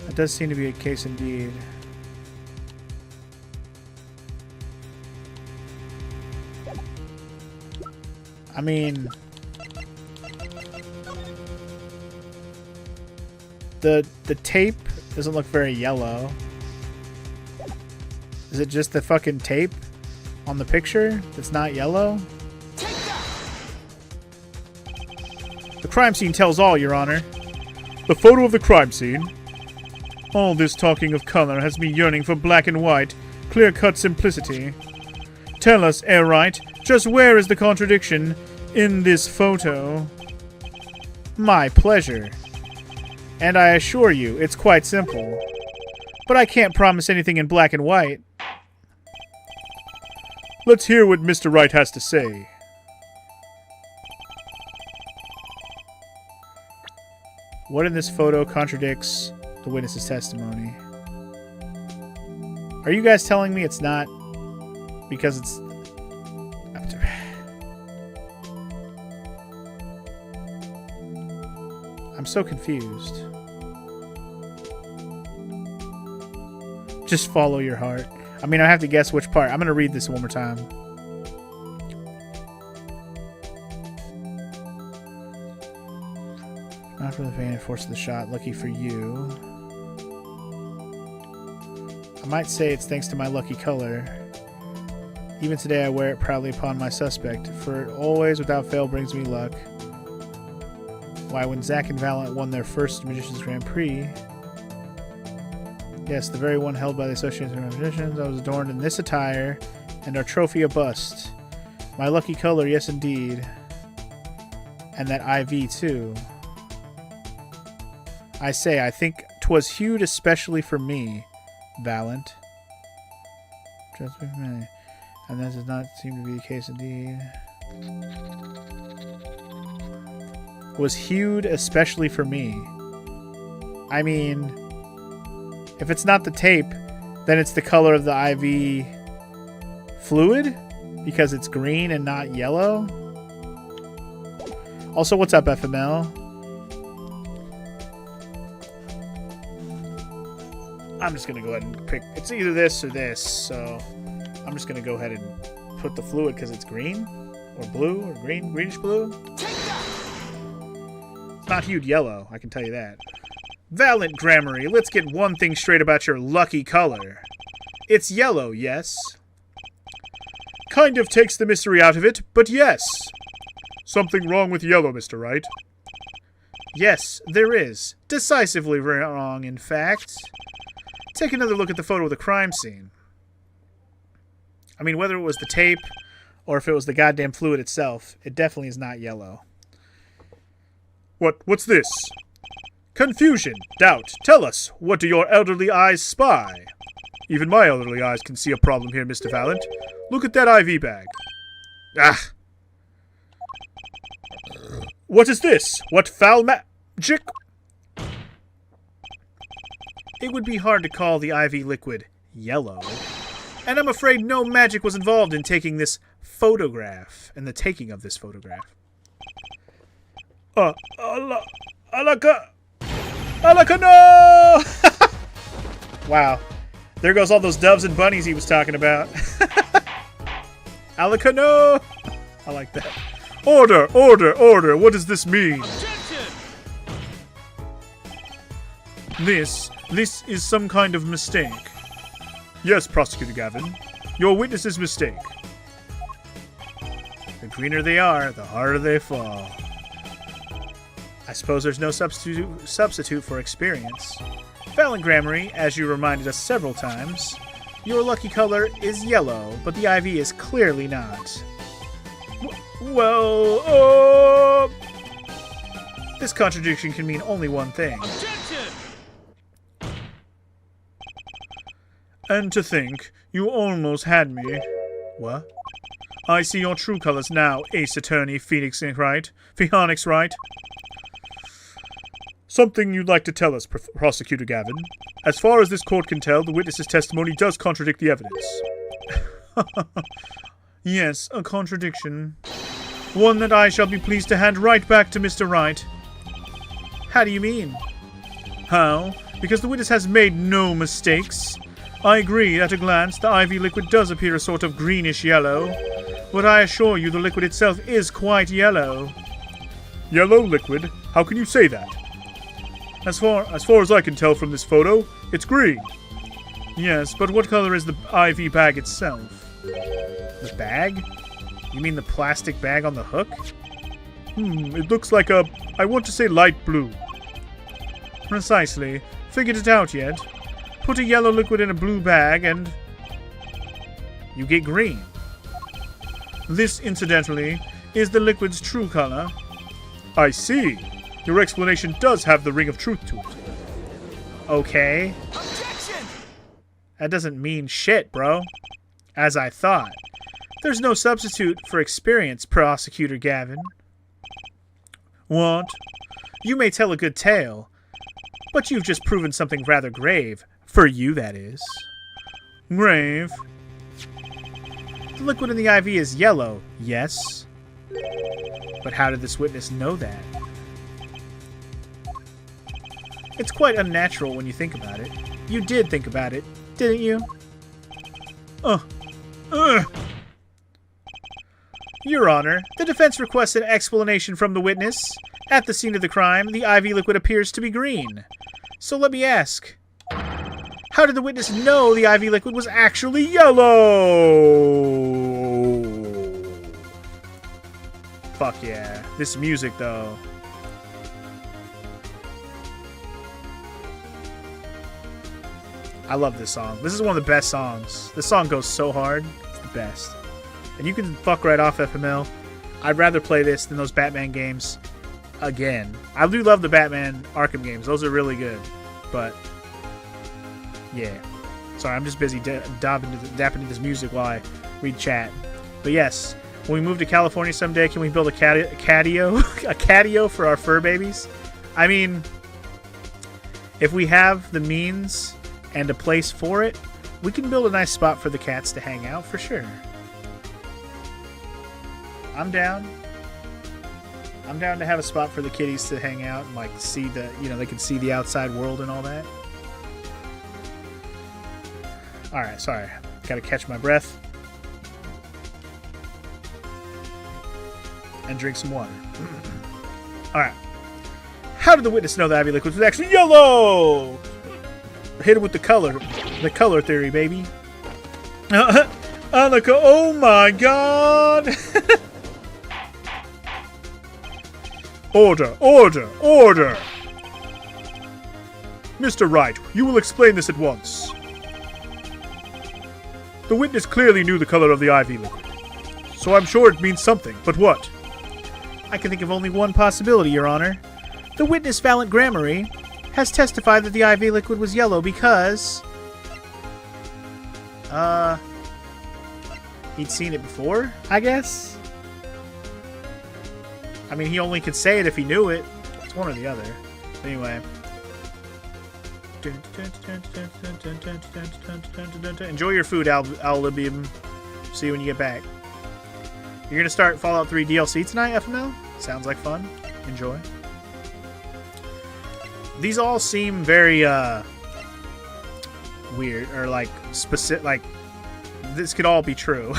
That does seem to be a case indeed. I mean, the tape doesn't look very yellow. Is it just the fucking tape on the picture that's not yellow? The crime scene tells all, Your Honor. The photo of the crime scene? All this talking of color has me yearning for black and white, clear-cut simplicity. Tell us, Wright, just where is the contradiction in this photo? My pleasure. And I assure you, it's quite simple. But I can't promise anything in black and white. Let's hear what Mr. Wright has to say. What in this photo contradicts the witness's testimony? Are you guys telling me it's not because it's... I'm so confused. Just follow your heart. I mean, I have to guess which part. I'm going to read this one more time. Not from the vein and force of the shot. Lucky for you. I might say it's thanks to my lucky color. Even today I wear it proudly upon my suspect, for it always without fail brings me luck. Why, when Zack and Valent won their first Magicians Grand Prix... Yes, the very one held by the Association of Magicians. I was adorned in this attire, and our trophy a bust. My lucky color, yes indeed. And that IV, too. I say, I think 'twas hued especially for me, Valent. Just for me. And that does not seem to be the case indeed. Was hued especially for me. I mean, if it's not the tape, then it's the color of the IV fluid? Because it's green and not yellow? Also, what's up, FML? I'm just going to go ahead and pick... It's either this or this, so... I'm just going to go ahead and put the fluid because it's green? Or blue? Or green? Greenish blue? It's not hued yellow, I can tell you that. Valent Gramarye, let's get one thing straight about your lucky color. It's yellow, yes? Kind of takes the mystery out of it, but yes. Something wrong with yellow, Mr. Wright. Yes, there is. Decisively wrong, in fact. Take another look at the photo of the crime scene. I mean, whether it was the tape or if it was the goddamn fluid itself, it definitely is not yellow. What's this? Confusion, doubt. Tell us, what do your elderly eyes spy? Even my elderly eyes can see a problem here, Mr. Valent. Look at that IV bag. Ah! What is this? What foul magic? It would be hard to call the IV liquid yellow. And I'm afraid no magic was involved in taking this photograph, and the taking of this photograph. Alaka no! Wow. There goes all those doves and bunnies he was talking about. Alaka no! I like that. Order! What does this mean? Objection! This is some kind of mistake. Yes, Prosecutor Gavin. Your witness's mistake. The greener they are, the harder they fall. I suppose there's no substitute for experience. Valent Gramarye, as you reminded us several times, your lucky color is yellow, but the IV is clearly not. Well, This contradiction can mean only one thing. Objection! And to think, you almost had me. What? I see your true colors now, Ace Attorney Phoenix Wright. Phoenix Wright. Something you'd like to tell us, Prosecutor Gavin. As far as this court can tell, the witness's testimony does contradict the evidence. Yes, a contradiction. One that I shall be pleased to hand right back to Mr. Wright. How do you mean? How? Because the witness has made no mistakes. I agree, at a glance, the IV liquid does appear a sort of greenish yellow. But I assure you the liquid itself is quite yellow. Yellow liquid? How can you say that? As far as I can tell from this photo, it's green. Yes, but what color is the IV bag itself? The bag? You mean the plastic bag on the hook? It looks like I want to say light blue. Precisely. Figured it out yet? Put a yellow liquid in a blue bag and... you get green. This, incidentally, is the liquid's true color. I see. Your explanation does have the ring of truth to it. Okay. Objection! That doesn't mean shit, bro. As I thought. There's no substitute for experience, Prosecutor Gavin. What? You may tell a good tale, but you've just proven something rather grave. For you, that is. Grave? The liquid in the IV is yellow, yes. But how did this witness know that? It's quite unnatural when you think about it. You did think about it, didn't you? Your Honor, the defense requests an explanation from the witness. At the scene of the crime, the IV liquid appears to be green. So let me ask, how did the witness know the IV liquid was actually yellow? Fuck yeah. This music, though. I love this song. This is one of the best songs. This song goes so hard. It's the best. And you can fuck right off, FML. I'd rather play this than those Batman games again. I do love the Batman Arkham games. Those are really good. But, yeah. Sorry, I'm just busy dapping into this music while I read chat. But yes, when we move to California someday, can we build a catio? A catio for our fur babies? I mean, if we have the means and a place for it, we can build a nice spot for the cats to hang out for sure. I'm down. I'm down to have a spot for the kitties to hang out and like see the, they can see the outside world and all that. All right, sorry. Got to catch my breath and drink some water. All right. How did the witness know the Ivy liquid was actually yellow? Hit it with the color theory, baby. Annika, oh my god! Order, order, order! Mr. Wright, you will explain this at once. The witness clearly knew the color of the Ivy liquid, so I'm sure it means something, but what? I can think of only one possibility, Your Honor. The witness, Valiant Gramarye, has testified that the Ivy liquid was yellow because... he'd seen it before, I guess? I mean, he only could say it if he knew it. It's one or the other. Anyway. Enjoy your food, Al-Libium. See you when you get back. You're going to start Fallout 3 DLC tonight, FML? Sounds like fun. Enjoy. These all seem very, weird. Or, like, specific. Like, this could all be true.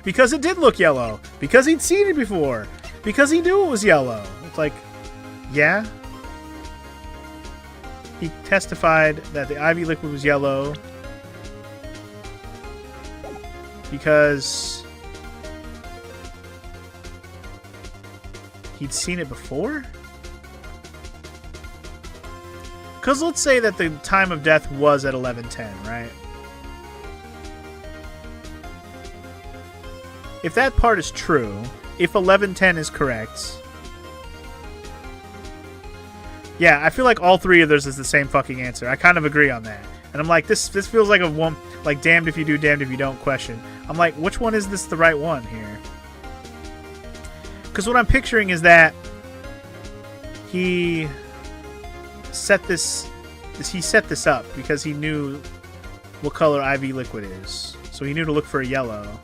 Because it did look yellow. Because he'd seen it before. Because he knew it was yellow. It's like, yeah. He testified that the Ivy liquid was yellow because he'd seen it before? Because let's say that the time of death was at 11:10, right? If that part is true, if 11:10 is correct, yeah, I feel like all three of those is the same fucking answer. I kind of agree on that, and I'm like, this feels like a one, like damned if you do, damned if you don't question. I'm like, which one is this the right one here? Because what I'm picturing is that he set this up because he knew what color Ivy liquid is, so he knew to look for a yellow,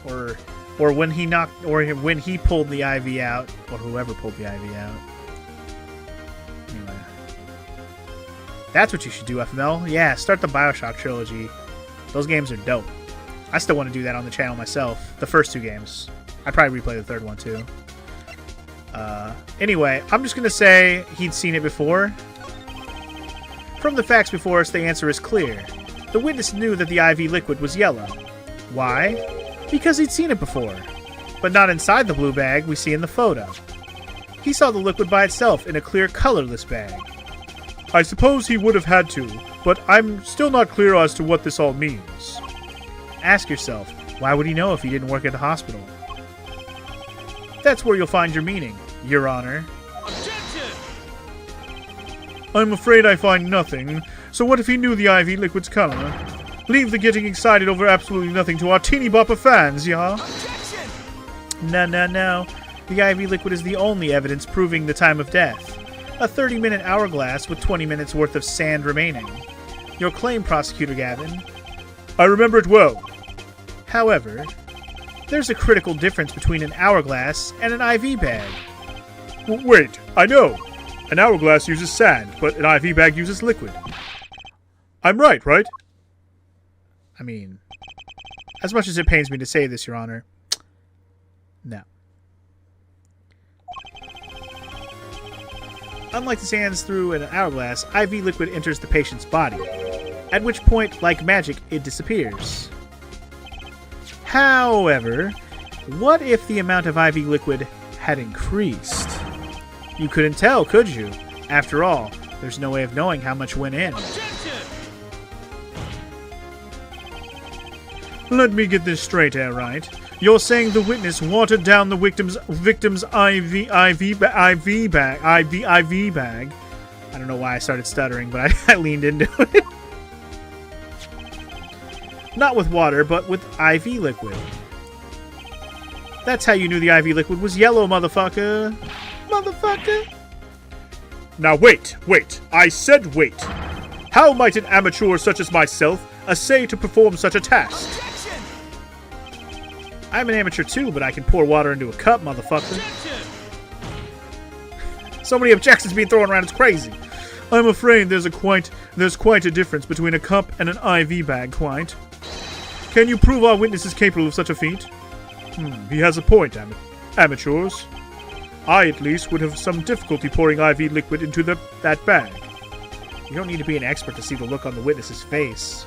or when he knocked, or when he pulled the IV out, or whoever pulled the IV out. Anyway, that's what you should do, FML. Yeah, start the BioShock trilogy. Those games are dope. I still want to do that on the channel myself. The first two games. I'd probably replay the third one too. Anyway, I'm just gonna say he'd seen it before. From the facts before us, the answer is clear. The witness knew that the IV liquid was yellow. Why? Because he'd seen it before, but not inside the blue bag we see in the photo. He saw the liquid by itself in a clear, colorless bag. I suppose he would have had to, but I'm still not clear as to what this all means. Ask yourself, why would he know if he didn't work at the hospital? That's where you'll find your meaning, Your Honor. Objection! I'm afraid I find nothing. So what if he knew the IV liquid's color? Leave the getting excited over absolutely nothing to our teeny bopper fans, yeah? Objection! No. The IV liquid is the only evidence proving the time of death. A 30-minute hourglass with 20 minutes worth of sand remaining. Your claim, Prosecutor Gavin. I remember it well. However, there's a critical difference between an hourglass and an IV bag. Wait, I know. An hourglass uses sand, but an IV bag uses liquid. I'm right? I mean, as much as it pains me to say this, Your Honor, no. Unlike the sands through an hourglass, IV liquid enters the patient's body, at which point, like magic, it disappears. However, what if the amount of IV liquid had increased? You couldn't tell, could you? After all, there's no way of knowing how much went in. Objection! Let me get this straight here, right? You're saying the witness watered down the victim's IV bag. I don't know why I started stuttering, but I leaned into it. Not with water, but with IV liquid. That's how you knew the IV liquid was yellow, motherfucker. Motherfucker. Now wait. I said wait. How might an amateur such as myself essay to perform such a task? Objection! I'm an amateur too, but I can pour water into a cup, motherfucker. Objection! So many objections being thrown around, it's crazy. I'm afraid there's quite a difference between a cup and an IV bag, quite. Can you prove our witness is capable of such a feat? He has a point, amateurs. I, at least, would have some difficulty pouring IV liquid into that bag. You don't need to be an expert to see the look on the witness's face.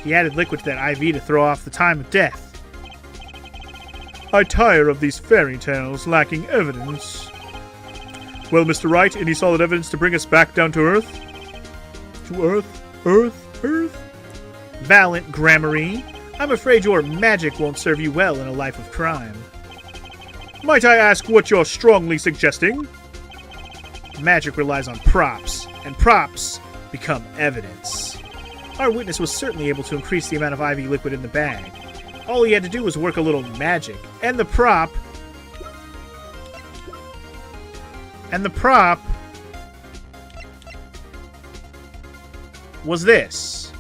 He added liquid to that IV to throw off the time of death. I tire of these fairy tales lacking evidence. Well, Mr. Wright, any solid evidence to bring us back down to Earth? To Earth? Earth? Valiant Gramarye, I'm afraid your magic won't serve you well in a life of crime. Might I ask what you're strongly suggesting? Magic relies on props, and props become evidence. Our witness was certainly able to increase the amount of IV liquid in the bag. All he had to do was work a little magic, and the prop was this.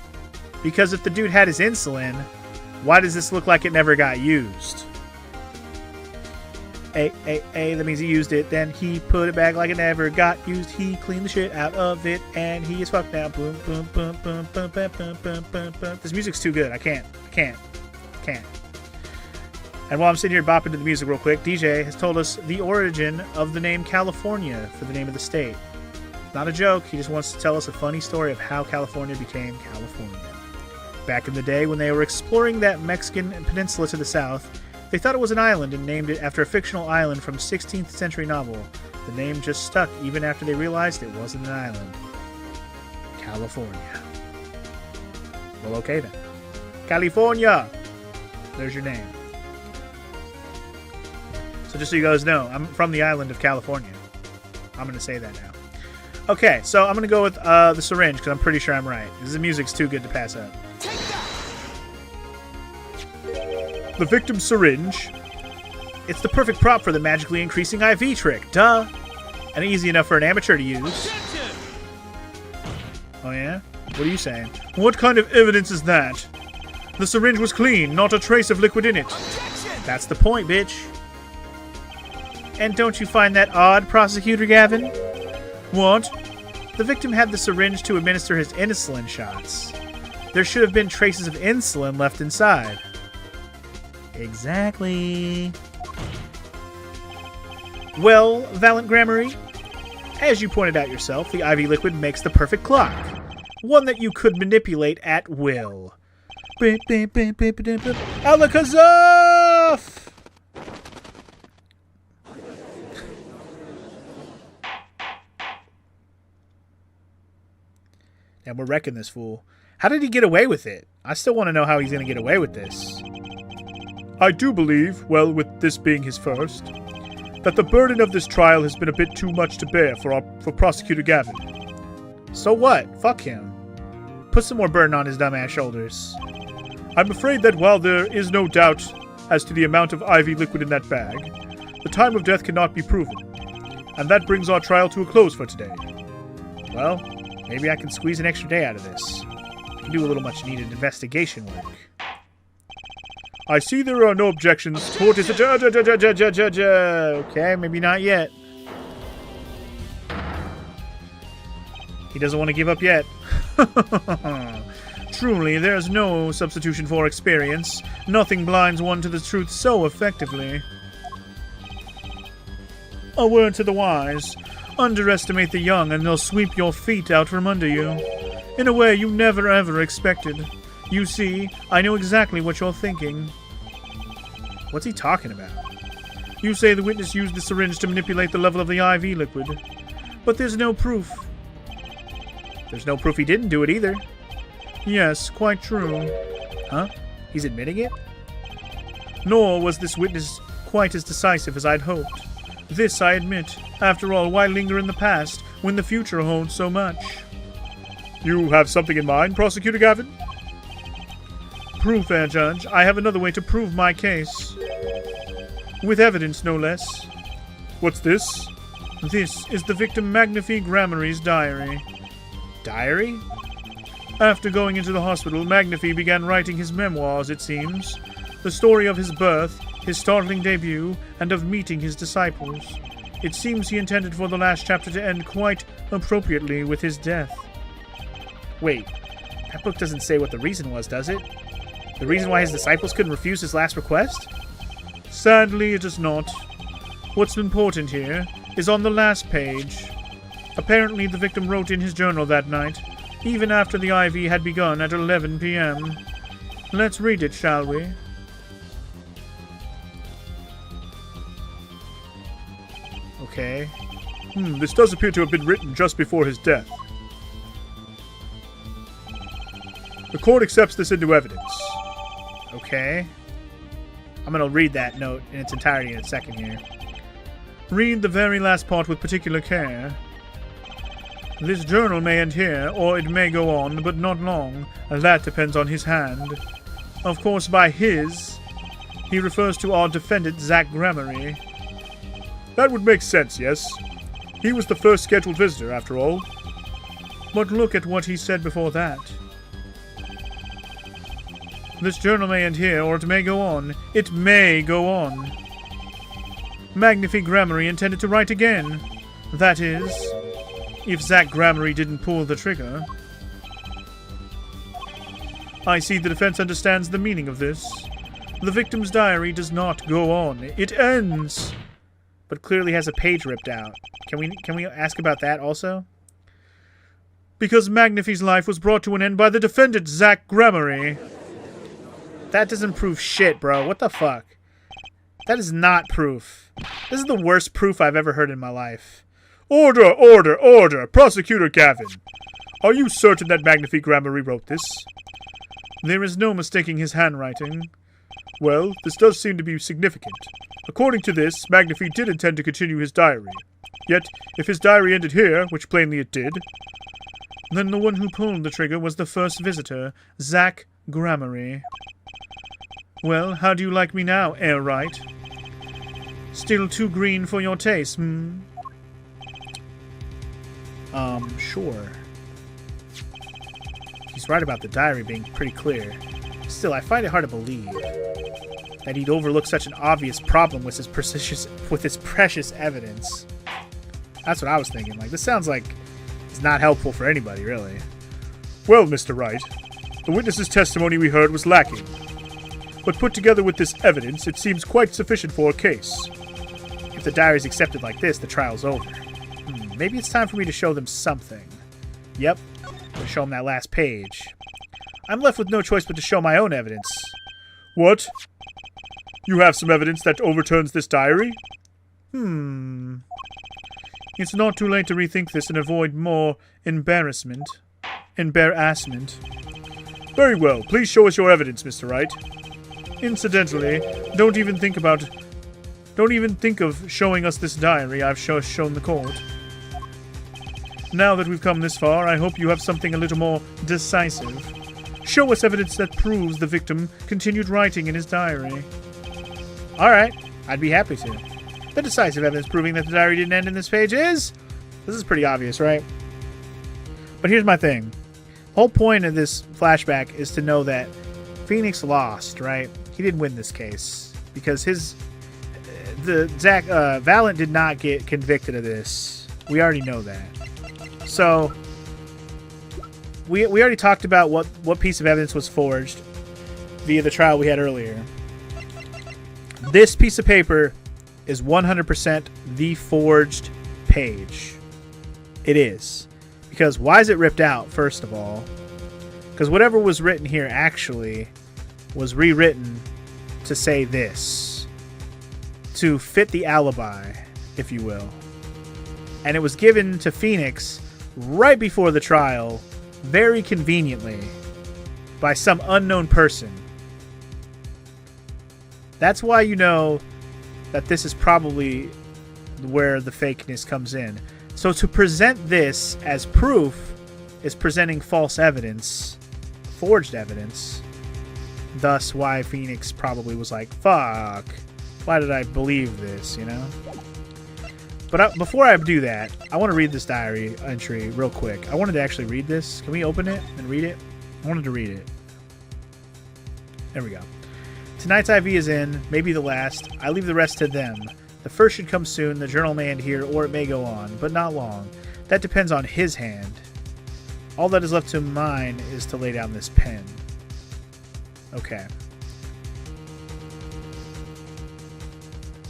Because if the dude had his insulin, why does this look like it never got used? That means he used it, then he put it back like it never got used. He cleaned the shit out of it, and he is fucked now. Boom, boom, boom, boom, boom, boom, boom, boom, boom, boom. This music's too good. I can't. And while I'm sitting here bopping to the music real quick, DJ has told us the origin of the name California for the name of the state. Not a joke, he just wants to tell us a funny story of how California became California. Back in the day, when they were exploring that Mexican peninsula to the south, they thought it was an island and named it after a fictional island from a 16th century novel. The name just stuck even after they realized it wasn't an island. California. Well, okay then. California! There's your name. So just so you guys know, I'm from the island of California. I'm going to say that now. Okay, so I'm going to go with the syringe because I'm pretty sure I'm right. Because the music's too good to pass up. Take that! The victim's syringe. It's the perfect prop for the magically increasing IV trick. Duh! And easy enough for an amateur to use. Objection! Oh yeah? What are you saying? What kind of evidence is that? The syringe was clean, not a trace of liquid in it. Objection! That's the point, bitch. And don't you find that odd, Prosecutor Gavin? What? The victim had the syringe to administer his insulin shots. There should have been traces of insulin left inside. Exactly. Well, Valiant Gramarye, as you pointed out yourself, the IV liquid makes the perfect clock. One that you could manipulate at will. Alakazam! And we're wrecking this fool. How did he get away with it? I still want to know how he's going to get away with this. I do believe, well, with this being his first, that the burden of this trial has been a bit too much to bear for Prosecutor Gavin. So what? Fuck him. Put some more burden on his dumbass shoulders. I'm afraid that while there is no doubt as to the amount of IV liquid in that bag, the time of death cannot be proven. And that brings our trial to a close for today. Well, maybe I can squeeze an extra day out of this. I can do a little much needed investigation work. I see there are no objections. Court is Okay, maybe not yet. He doesn't want to give up yet. Truly, there's no substitution for experience. Nothing blinds one to the truth so effectively. A word to the wise. Underestimate the young and they'll sweep your feet out from under you. In a way you never ever expected. You see, I know exactly what you're thinking. What's he talking about? You say the witness used the syringe to manipulate the level of the IV liquid. But there's no proof. There's no proof he didn't do it either. Yes, quite true. Huh? He's admitting it? Nor was this witness quite as decisive as I'd hoped. This I admit. After all, why linger in the past when the future holds so much? You have something in mind, Prosecutor Gavin? Proof, Fair Judge. I have another way to prove my case. With evidence, no less. What's this? This is the victim Magnifi Gramarye's diary. Diary? After going into the hospital, Magnifi began writing his memoirs, it seems. The story of his birth, his startling debut, and of meeting his disciples. It seems he intended for the last chapter to end quite appropriately with his death. Wait, that book doesn't say what the reason was, does it? The reason why his disciples couldn't refuse his last request? Sadly, it does not. What's important here is on the last page. Apparently, the victim wrote in his journal that night, even after the IV had begun at 11 p.m. Let's read it, shall we? Okay. This does appear to have been written just before his death. The court accepts this into evidence. Okay. I'm going to read that note in its entirety in a second here. Read the very last part with particular care. This journal may end here, or it may go on, but not long. That depends on his hand. Of course, by his, he refers to our defendant, Zach Gramarye. That would make sense, yes? He was the first scheduled visitor, after all. But look at what he said before that. This journal may end here, or it may go on. It may go on. Magnifi Gramarye intended to write again. That is, if Zach Gramarye didn't pull the trigger. I see the defense understands the meaning of this. The victim's diary does not go on. It ends. But clearly has a page ripped out. Can we ask about that also? Because Magnifi's life was brought to an end by the defendant, Zach Gramarye. That doesn't prove shit, bro. What the fuck? That is not proof. This is the worst proof I've ever heard in my life. Order, order, order! Prosecutor Gavin! Are you certain that Magnifi Gramarye wrote this? There is no mistaking his handwriting. Well, this does seem to be significant. According to this, Magnifi did intend to continue his diary. Yet, if his diary ended here, which plainly it did, then the one who pulled the trigger was the first visitor, Zach Gramarye. Well, how do you like me now, Airwright? Still too green for your taste, Sure. He's right about the diary being pretty clear. Still, I find it hard to believe that he'd overlook such an obvious problem with his precious evidence. That's what I was thinking. Like, this sounds like it's not helpful for anybody, really. Well, Mr. Wright, the witness's testimony we heard was lacking. But put together with this evidence, it seems quite sufficient for a case. If the diary's accepted like this, the trial's over. Maybe it's time for me to show them something. Yep, I'm gonna show them that last page. I'm left with no choice but to show my own evidence. What? You have some evidence that overturns this diary? It's not too late to rethink this and avoid more embarrassment. Very well, please show us your evidence, Mr. Wright. Incidentally, don't even think of showing us this diary I've shown the court. Now that we've come this far, I hope you have something a little more decisive. Show us evidence that proves the victim continued writing in his diary. Alright, I'd be happy to. The decisive evidence proving that the diary didn't end in this page is... This is pretty obvious, right? But here's my thing. The whole point of this flashback is to know that Phoenix lost, right? He didn't win this case. Because Valent did not get convicted of this. We already know that. So, we already talked about what piece of evidence was forged via the trial we had earlier. This piece of paper is 100% the forged page. It is. Because why is it ripped out, first of all? Because whatever was written here actually was rewritten to say this. To fit the alibi, if you will. And it was given to Phoenix right before the trial, very conveniently, by some unknown person. That's why you know that this is probably where the fakeness comes in. So to present this as proof is presenting false evidence, forged evidence. Thus why Phoenix probably was like, fuck, why did I believe this, you know? But before I do that, I want to read this diary entry real quick. I wanted to actually read this. Can we open it and read it? I wanted to read it. There we go. Tonight's IV is in, maybe the last. I leave the rest to them. The first should come soon. The journal may end here, or it may go on, but not long. That depends on his hand. All that is left to mine is to lay down this pen. Okay.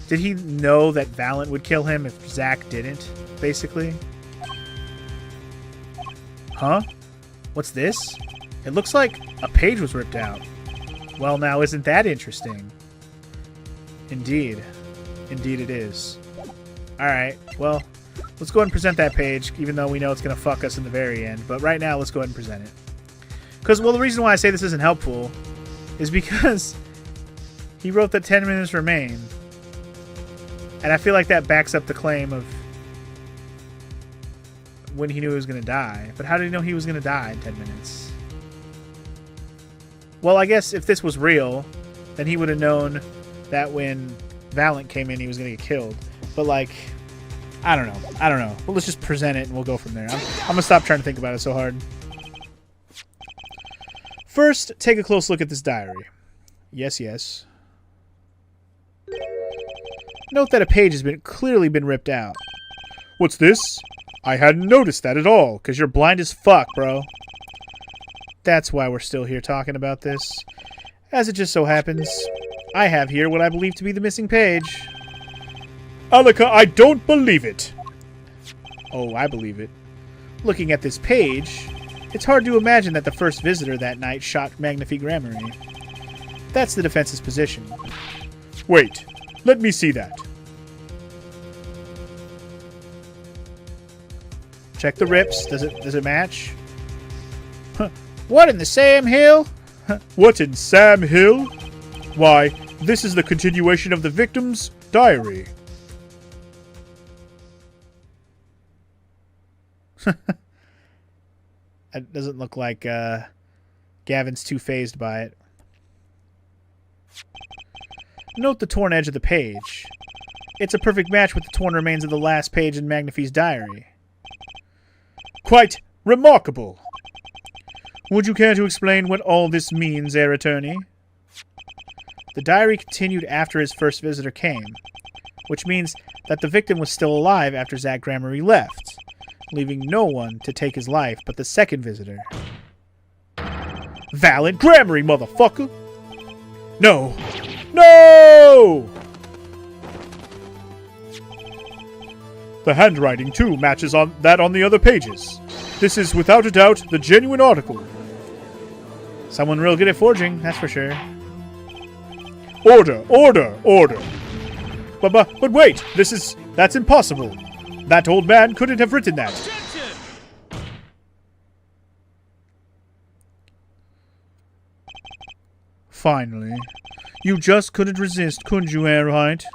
Did he know that Valent would kill him if Zack didn't, basically? Huh? What's this? It looks like a page was ripped out. Well, now, isn't that interesting? Indeed. Indeed it is. Alright, well, let's go ahead and present that page, even though we know it's going to fuck us in the very end. But right now, let's go ahead and present it. Because, well, the reason why I say this isn't helpful is because he wrote that 10 minutes remain. And I feel like that backs up the claim of when he knew he was going to die. But how did he know he was going to die in 10 minutes? Well, I guess if this was real, then he would have known that when Valent came in, he was going to get killed. But, like, I don't know. I don't know. Well, let's just present it and we'll go from there. I'm going to stop trying to think about it so hard. First, take a close look at this diary. Yes, yes. Note that a page has clearly been ripped out. What's this? I hadn't noticed that at all. Because you're blind as fuck, bro. That's why we're still here talking about this. As it just so happens, I have here what I believe to be the missing page. Alika, I don't believe it. Oh, I believe it. Looking at this page, it's hard to imagine that the first visitor that night shot Magnifique Gramarye. That's the defense's position. Wait, let me see that. Check the rips. Does it match? What in the Sam Hill? What in Sam Hill? Why, this is the continuation of the victim's diary. It doesn't look like Gavin's too fazed by it. Note the torn edge of the page. It's a perfect match with the torn remains of the last page in Magnifique's diary. Quite remarkable. Would you care to explain what all this means, Heir Attorney? The diary continued after his first visitor came, which means that the victim was still alive after Zack Gramarye left, leaving no one to take his life but the second visitor. Valent Gramarye, motherfucker! No! No! The handwriting, too, matches on the other pages. This is, without a doubt, the genuine article. Someone real good at forging, that's for sure. Order! Order! Order! But wait! That's impossible! That old man couldn't have written that! Objection! Finally. You just couldn't resist, couldn't you, Airhide?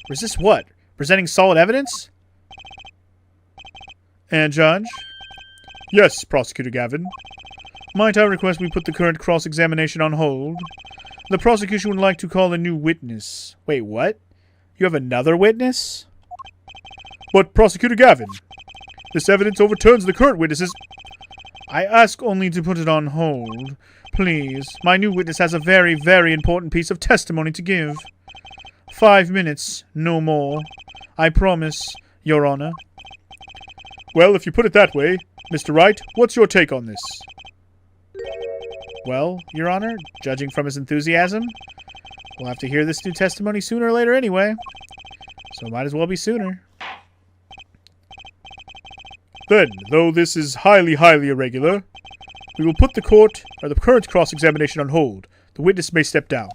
Resist what? Presenting solid evidence? And Judge? Yes, Prosecutor Gavin. Might I request we put the current cross-examination on hold? The prosecution would like to call a new witness. Wait, what? You have another witness? But, Prosecutor Gavin, this evidence overturns the current witnesses. I ask only to put it on hold. Please, my new witness has a very, very important piece of testimony to give. 5 minutes, no more. I promise, Your Honor. Well, if you put it that way, Mr. Wright, what's your take on this? Well, Your Honor, judging from his enthusiasm, we'll have to hear this new testimony sooner or later anyway. So it might as well be sooner. Then, though this is highly, highly irregular, we will put the current cross-examination on hold. The witness may step down.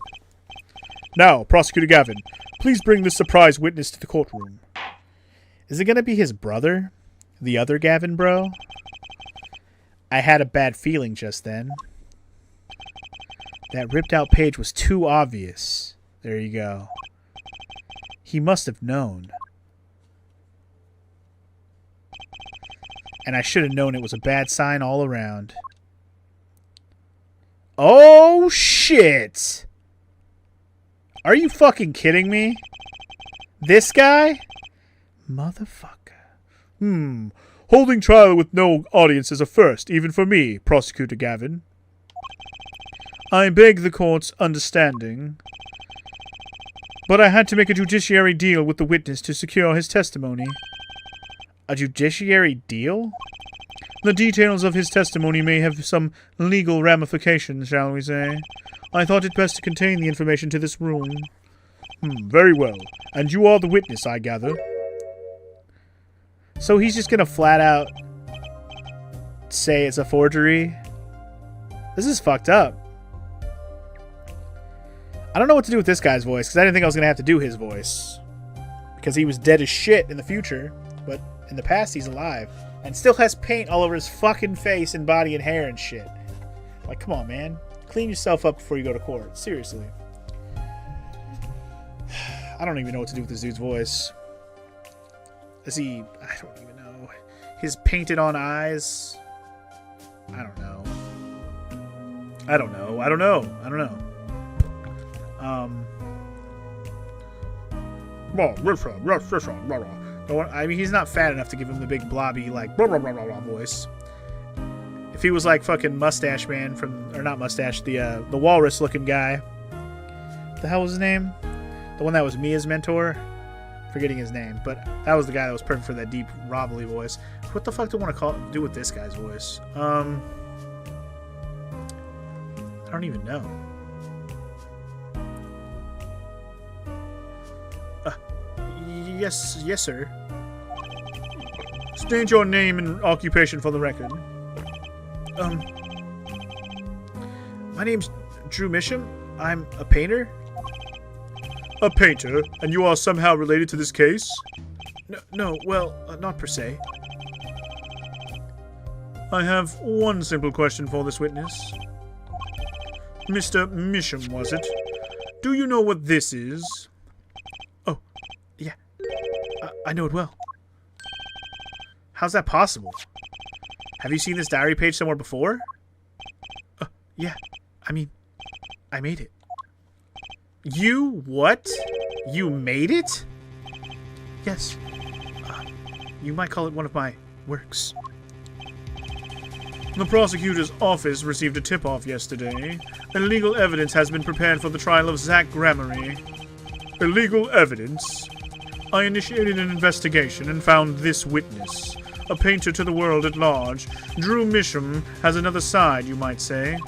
Now, Prosecutor Gavin, please bring this surprise witness to the courtroom. Is it going to be his brother? The other Gavin, bro? I had a bad feeling just then. That ripped out page was too obvious. There you go. He must have known. And I should have known it was a bad sign all around. Oh, shit! Are you fucking kidding me? This guy? Motherfucker. Holding trial with no audience is a first, even for me, Prosecutor Gavin. I beg the court's understanding, but I had to make a judiciary deal with the witness to secure his testimony. A judiciary deal? The details of his testimony may have some legal ramifications, shall we say. I thought it best to contain the information to this room. Very well. And you are the witness, I gather. So he's just gonna flat out say it's a forgery? This is fucked up. I don't know what to do with this guy's voice, because I didn't think I was gonna have to do his voice. Because he was dead as shit in the future, but in the past he's alive. And still has paint all over his fucking face and body and hair and shit. Like, come on, man. Clean yourself up before you go to court. Seriously. I don't even know what to do with this dude's voice. Is he... I don't even know. His painted on eyes... I don't know. I don't know. I don't know. I don't know. I mean, he's not fat enough to give him the big blobby, like, blah, blah, blah, blah, blah voice. If he was like fucking Mustache Man from... Or not Mustache, the walrus-looking guy. What the hell was his name? The one that was Mia's mentor? Forgetting his name, but that was the guy that was perfect for that deep, robbly voice. What the fuck do I want to do with this guy's voice? I don't even know. Yes, sir. State your name and occupation for the record. My name's Drew Misham. I'm a painter. A painter? And you are somehow related to this case? No, well, not per se. I have one simple question for this witness. Mr. Misham, was it? Do you know what this is? Oh, yeah. I know it well. How's that possible? Have you seen this diary page somewhere before? Yeah. I mean, I made it. You what? You made it? Yes. You might call it one of my works. The prosecutor's office received a tip-off yesterday. Illegal evidence has been prepared for the trial of Zach Gramarye. Illegal evidence? I initiated an investigation and found this witness. A painter to the world at large. Drew Misham has another side, you might say.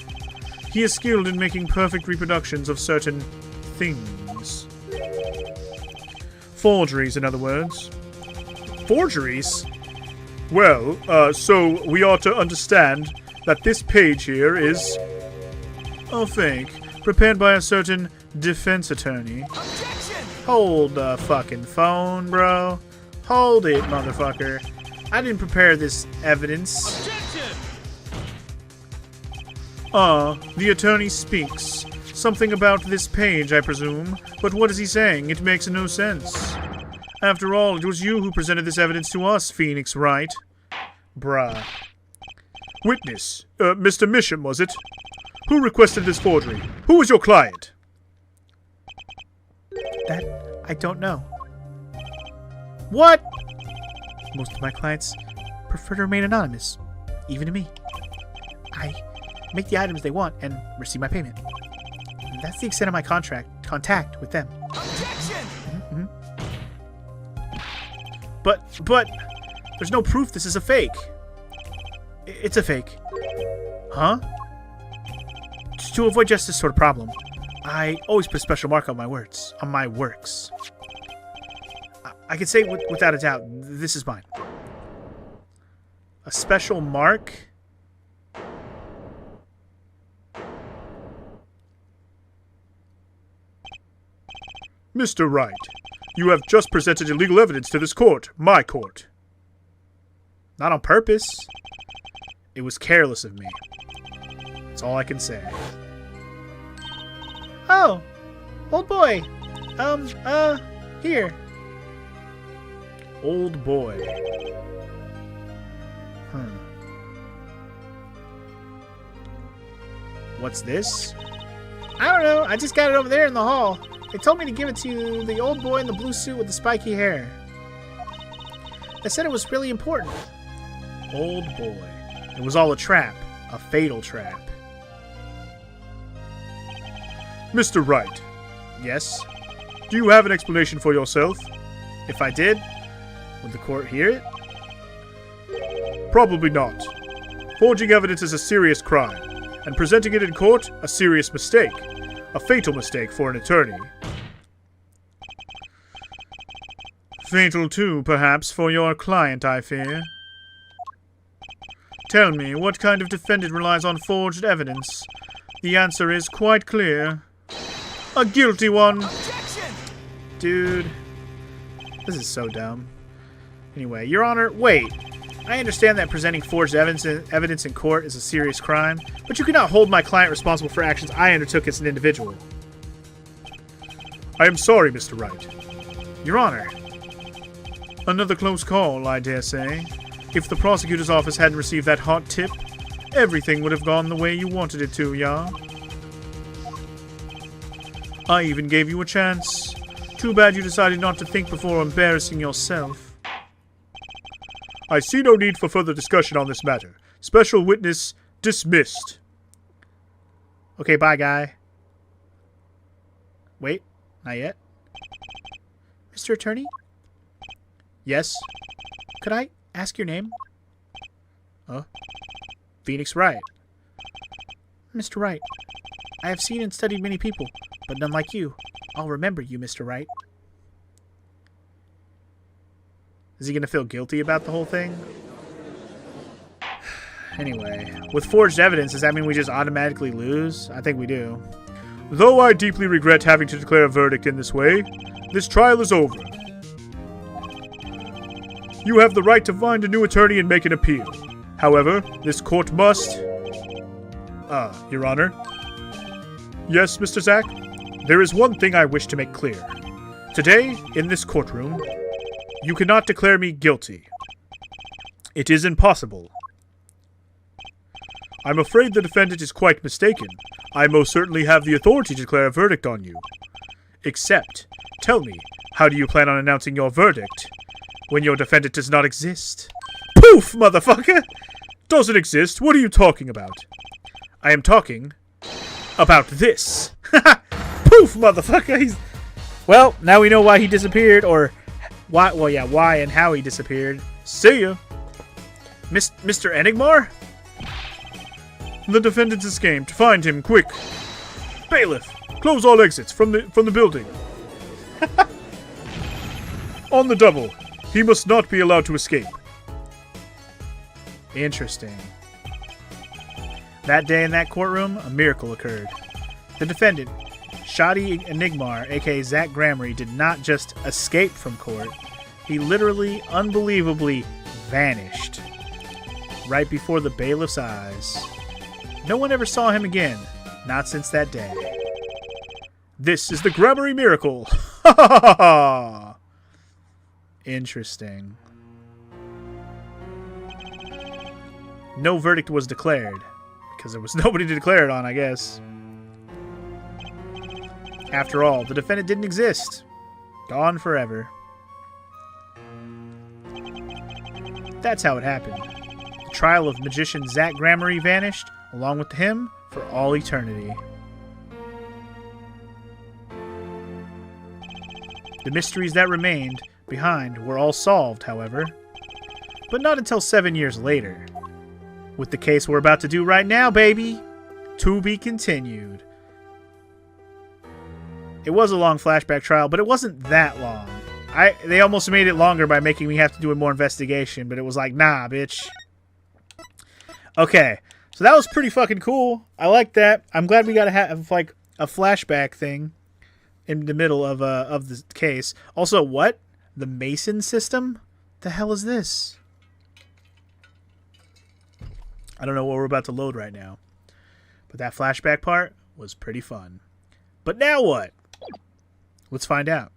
He is skilled in making perfect reproductions of certain things. Forgeries, in other words. Forgeries? Well, so we ought to understand that this page here is a fake, prepared by a certain defense attorney. Objection! Hold the fucking phone, bro. Hold it, motherfucker. I didn't prepare this evidence. Objection! The attorney speaks. Something about this page, I presume. But what is he saying? It makes no sense. After all, it was you who presented this evidence to us, Phoenix, right? Bruh. Witness, Mr. Misham, was it? Who requested this forgery? Who was your client? That I don't know. What? Most of my clients prefer to remain anonymous, even to me. I make the items they want and receive my payment. That's the extent of my contact with them. Objection! But there's no proof this is a fake. It's a fake. Huh? To avoid just this sort of problem, I always put a special mark on my works. I can say without a doubt, this is mine. A special mark? Mr. Wright, you have just presented illegal evidence to this court, my court. Not on purpose. It was careless of me. That's all I can say. Oh, old boy. Here. Old boy. What's this? I don't know. I just got it over there in the hall. They told me to give it to the old boy in the blue suit with the spiky hair. They said it was really important. Old boy. It was all a trap. A fatal trap. Mr. Wright, Yes? do you have an explanation for yourself? If I did, would the court hear it? Probably not. Forging evidence is a serious crime, and presenting it in court, a serious mistake. A fatal mistake for an attorney. Fatal too, perhaps, for your client, I fear. Tell me, what kind of defendant relies on forged evidence? The answer is quite clear. A guilty one! Objection! Dude. This is so dumb. Anyway, Your Honor, wait. I understand that presenting forged evidence in court is a serious crime, but you cannot hold my client responsible for actions I undertook as an individual. I am sorry, Mr. Wright. Your Honor. Another close call, I dare say. If the prosecutor's office hadn't received that hot tip, everything would have gone the way you wanted it to, yeah? I even gave you a chance. Too bad you decided not to think before embarrassing yourself. I see no need for further discussion on this matter. Special witness dismissed. Okay, bye, guy. Wait, not yet. Mr. Attorney? Yes? Could I ask your name? Phoenix Wright. Mr. Wright, I have seen and studied many people, but none like you. I'll remember you, Mr. Wright. Is he going to feel guilty about the whole thing? Anyway, with forged evidence, does that mean we just automatically lose? I think we do. Though I deeply regret having to declare a verdict in this way, this trial is over. You have the right to find a new attorney and make an appeal. However, this court must... Your Honor? Yes, Mr. Zack? There is one thing I wish to make clear. Today, in this courtroom, you cannot declare me guilty. It is impossible. I'm afraid the defendant is quite mistaken. I most certainly have the authority to declare a verdict on you. Except, tell me, how do you plan on announcing your verdict when your defendant does not exist? Poof, motherfucker! Doesn't exist? What are you talking about? I am talking about this. Poof, motherfucker! Well, now we know why he disappeared, or why, well, yeah, why and how he disappeared. See ya. Mr. Enigmar? The defendant escaped. Find him, quick. Bailiff, close all exits from the building. On the double. He must not be allowed to escape. Interesting. That day in that courtroom, a miracle occurred. The defendant, Shadi Enigmar, aka Zack Gramarye, did not just escape from court. He literally, unbelievably vanished. Right before the bailiff's eyes. No one ever saw him again. Not since that day. This is the Gramarye miracle. Ha ha ha ha! Interesting. No verdict was declared. Because there was nobody to declare it on, I guess. After all, the defendant didn't exist. Gone forever. That's how it happened. The trial of magician Zack Gramarye vanished, along with him, for all eternity. The mysteries that remained behind were all solved, however. But not until 7 years later. With the case we're about to do right now, baby! To be continued. It was a long flashback trial, but it wasn't that long. They almost made it longer by making me have to do more investigation, but it was like, nah, bitch. Okay, so that was pretty fucking cool. I like that. I'm glad we got to have, like, a flashback thing in the middle of the case. Also, what? The Mason system? The hell is this? I don't know what we're about to load right now. But that flashback part was pretty fun. But now what? Let's find out.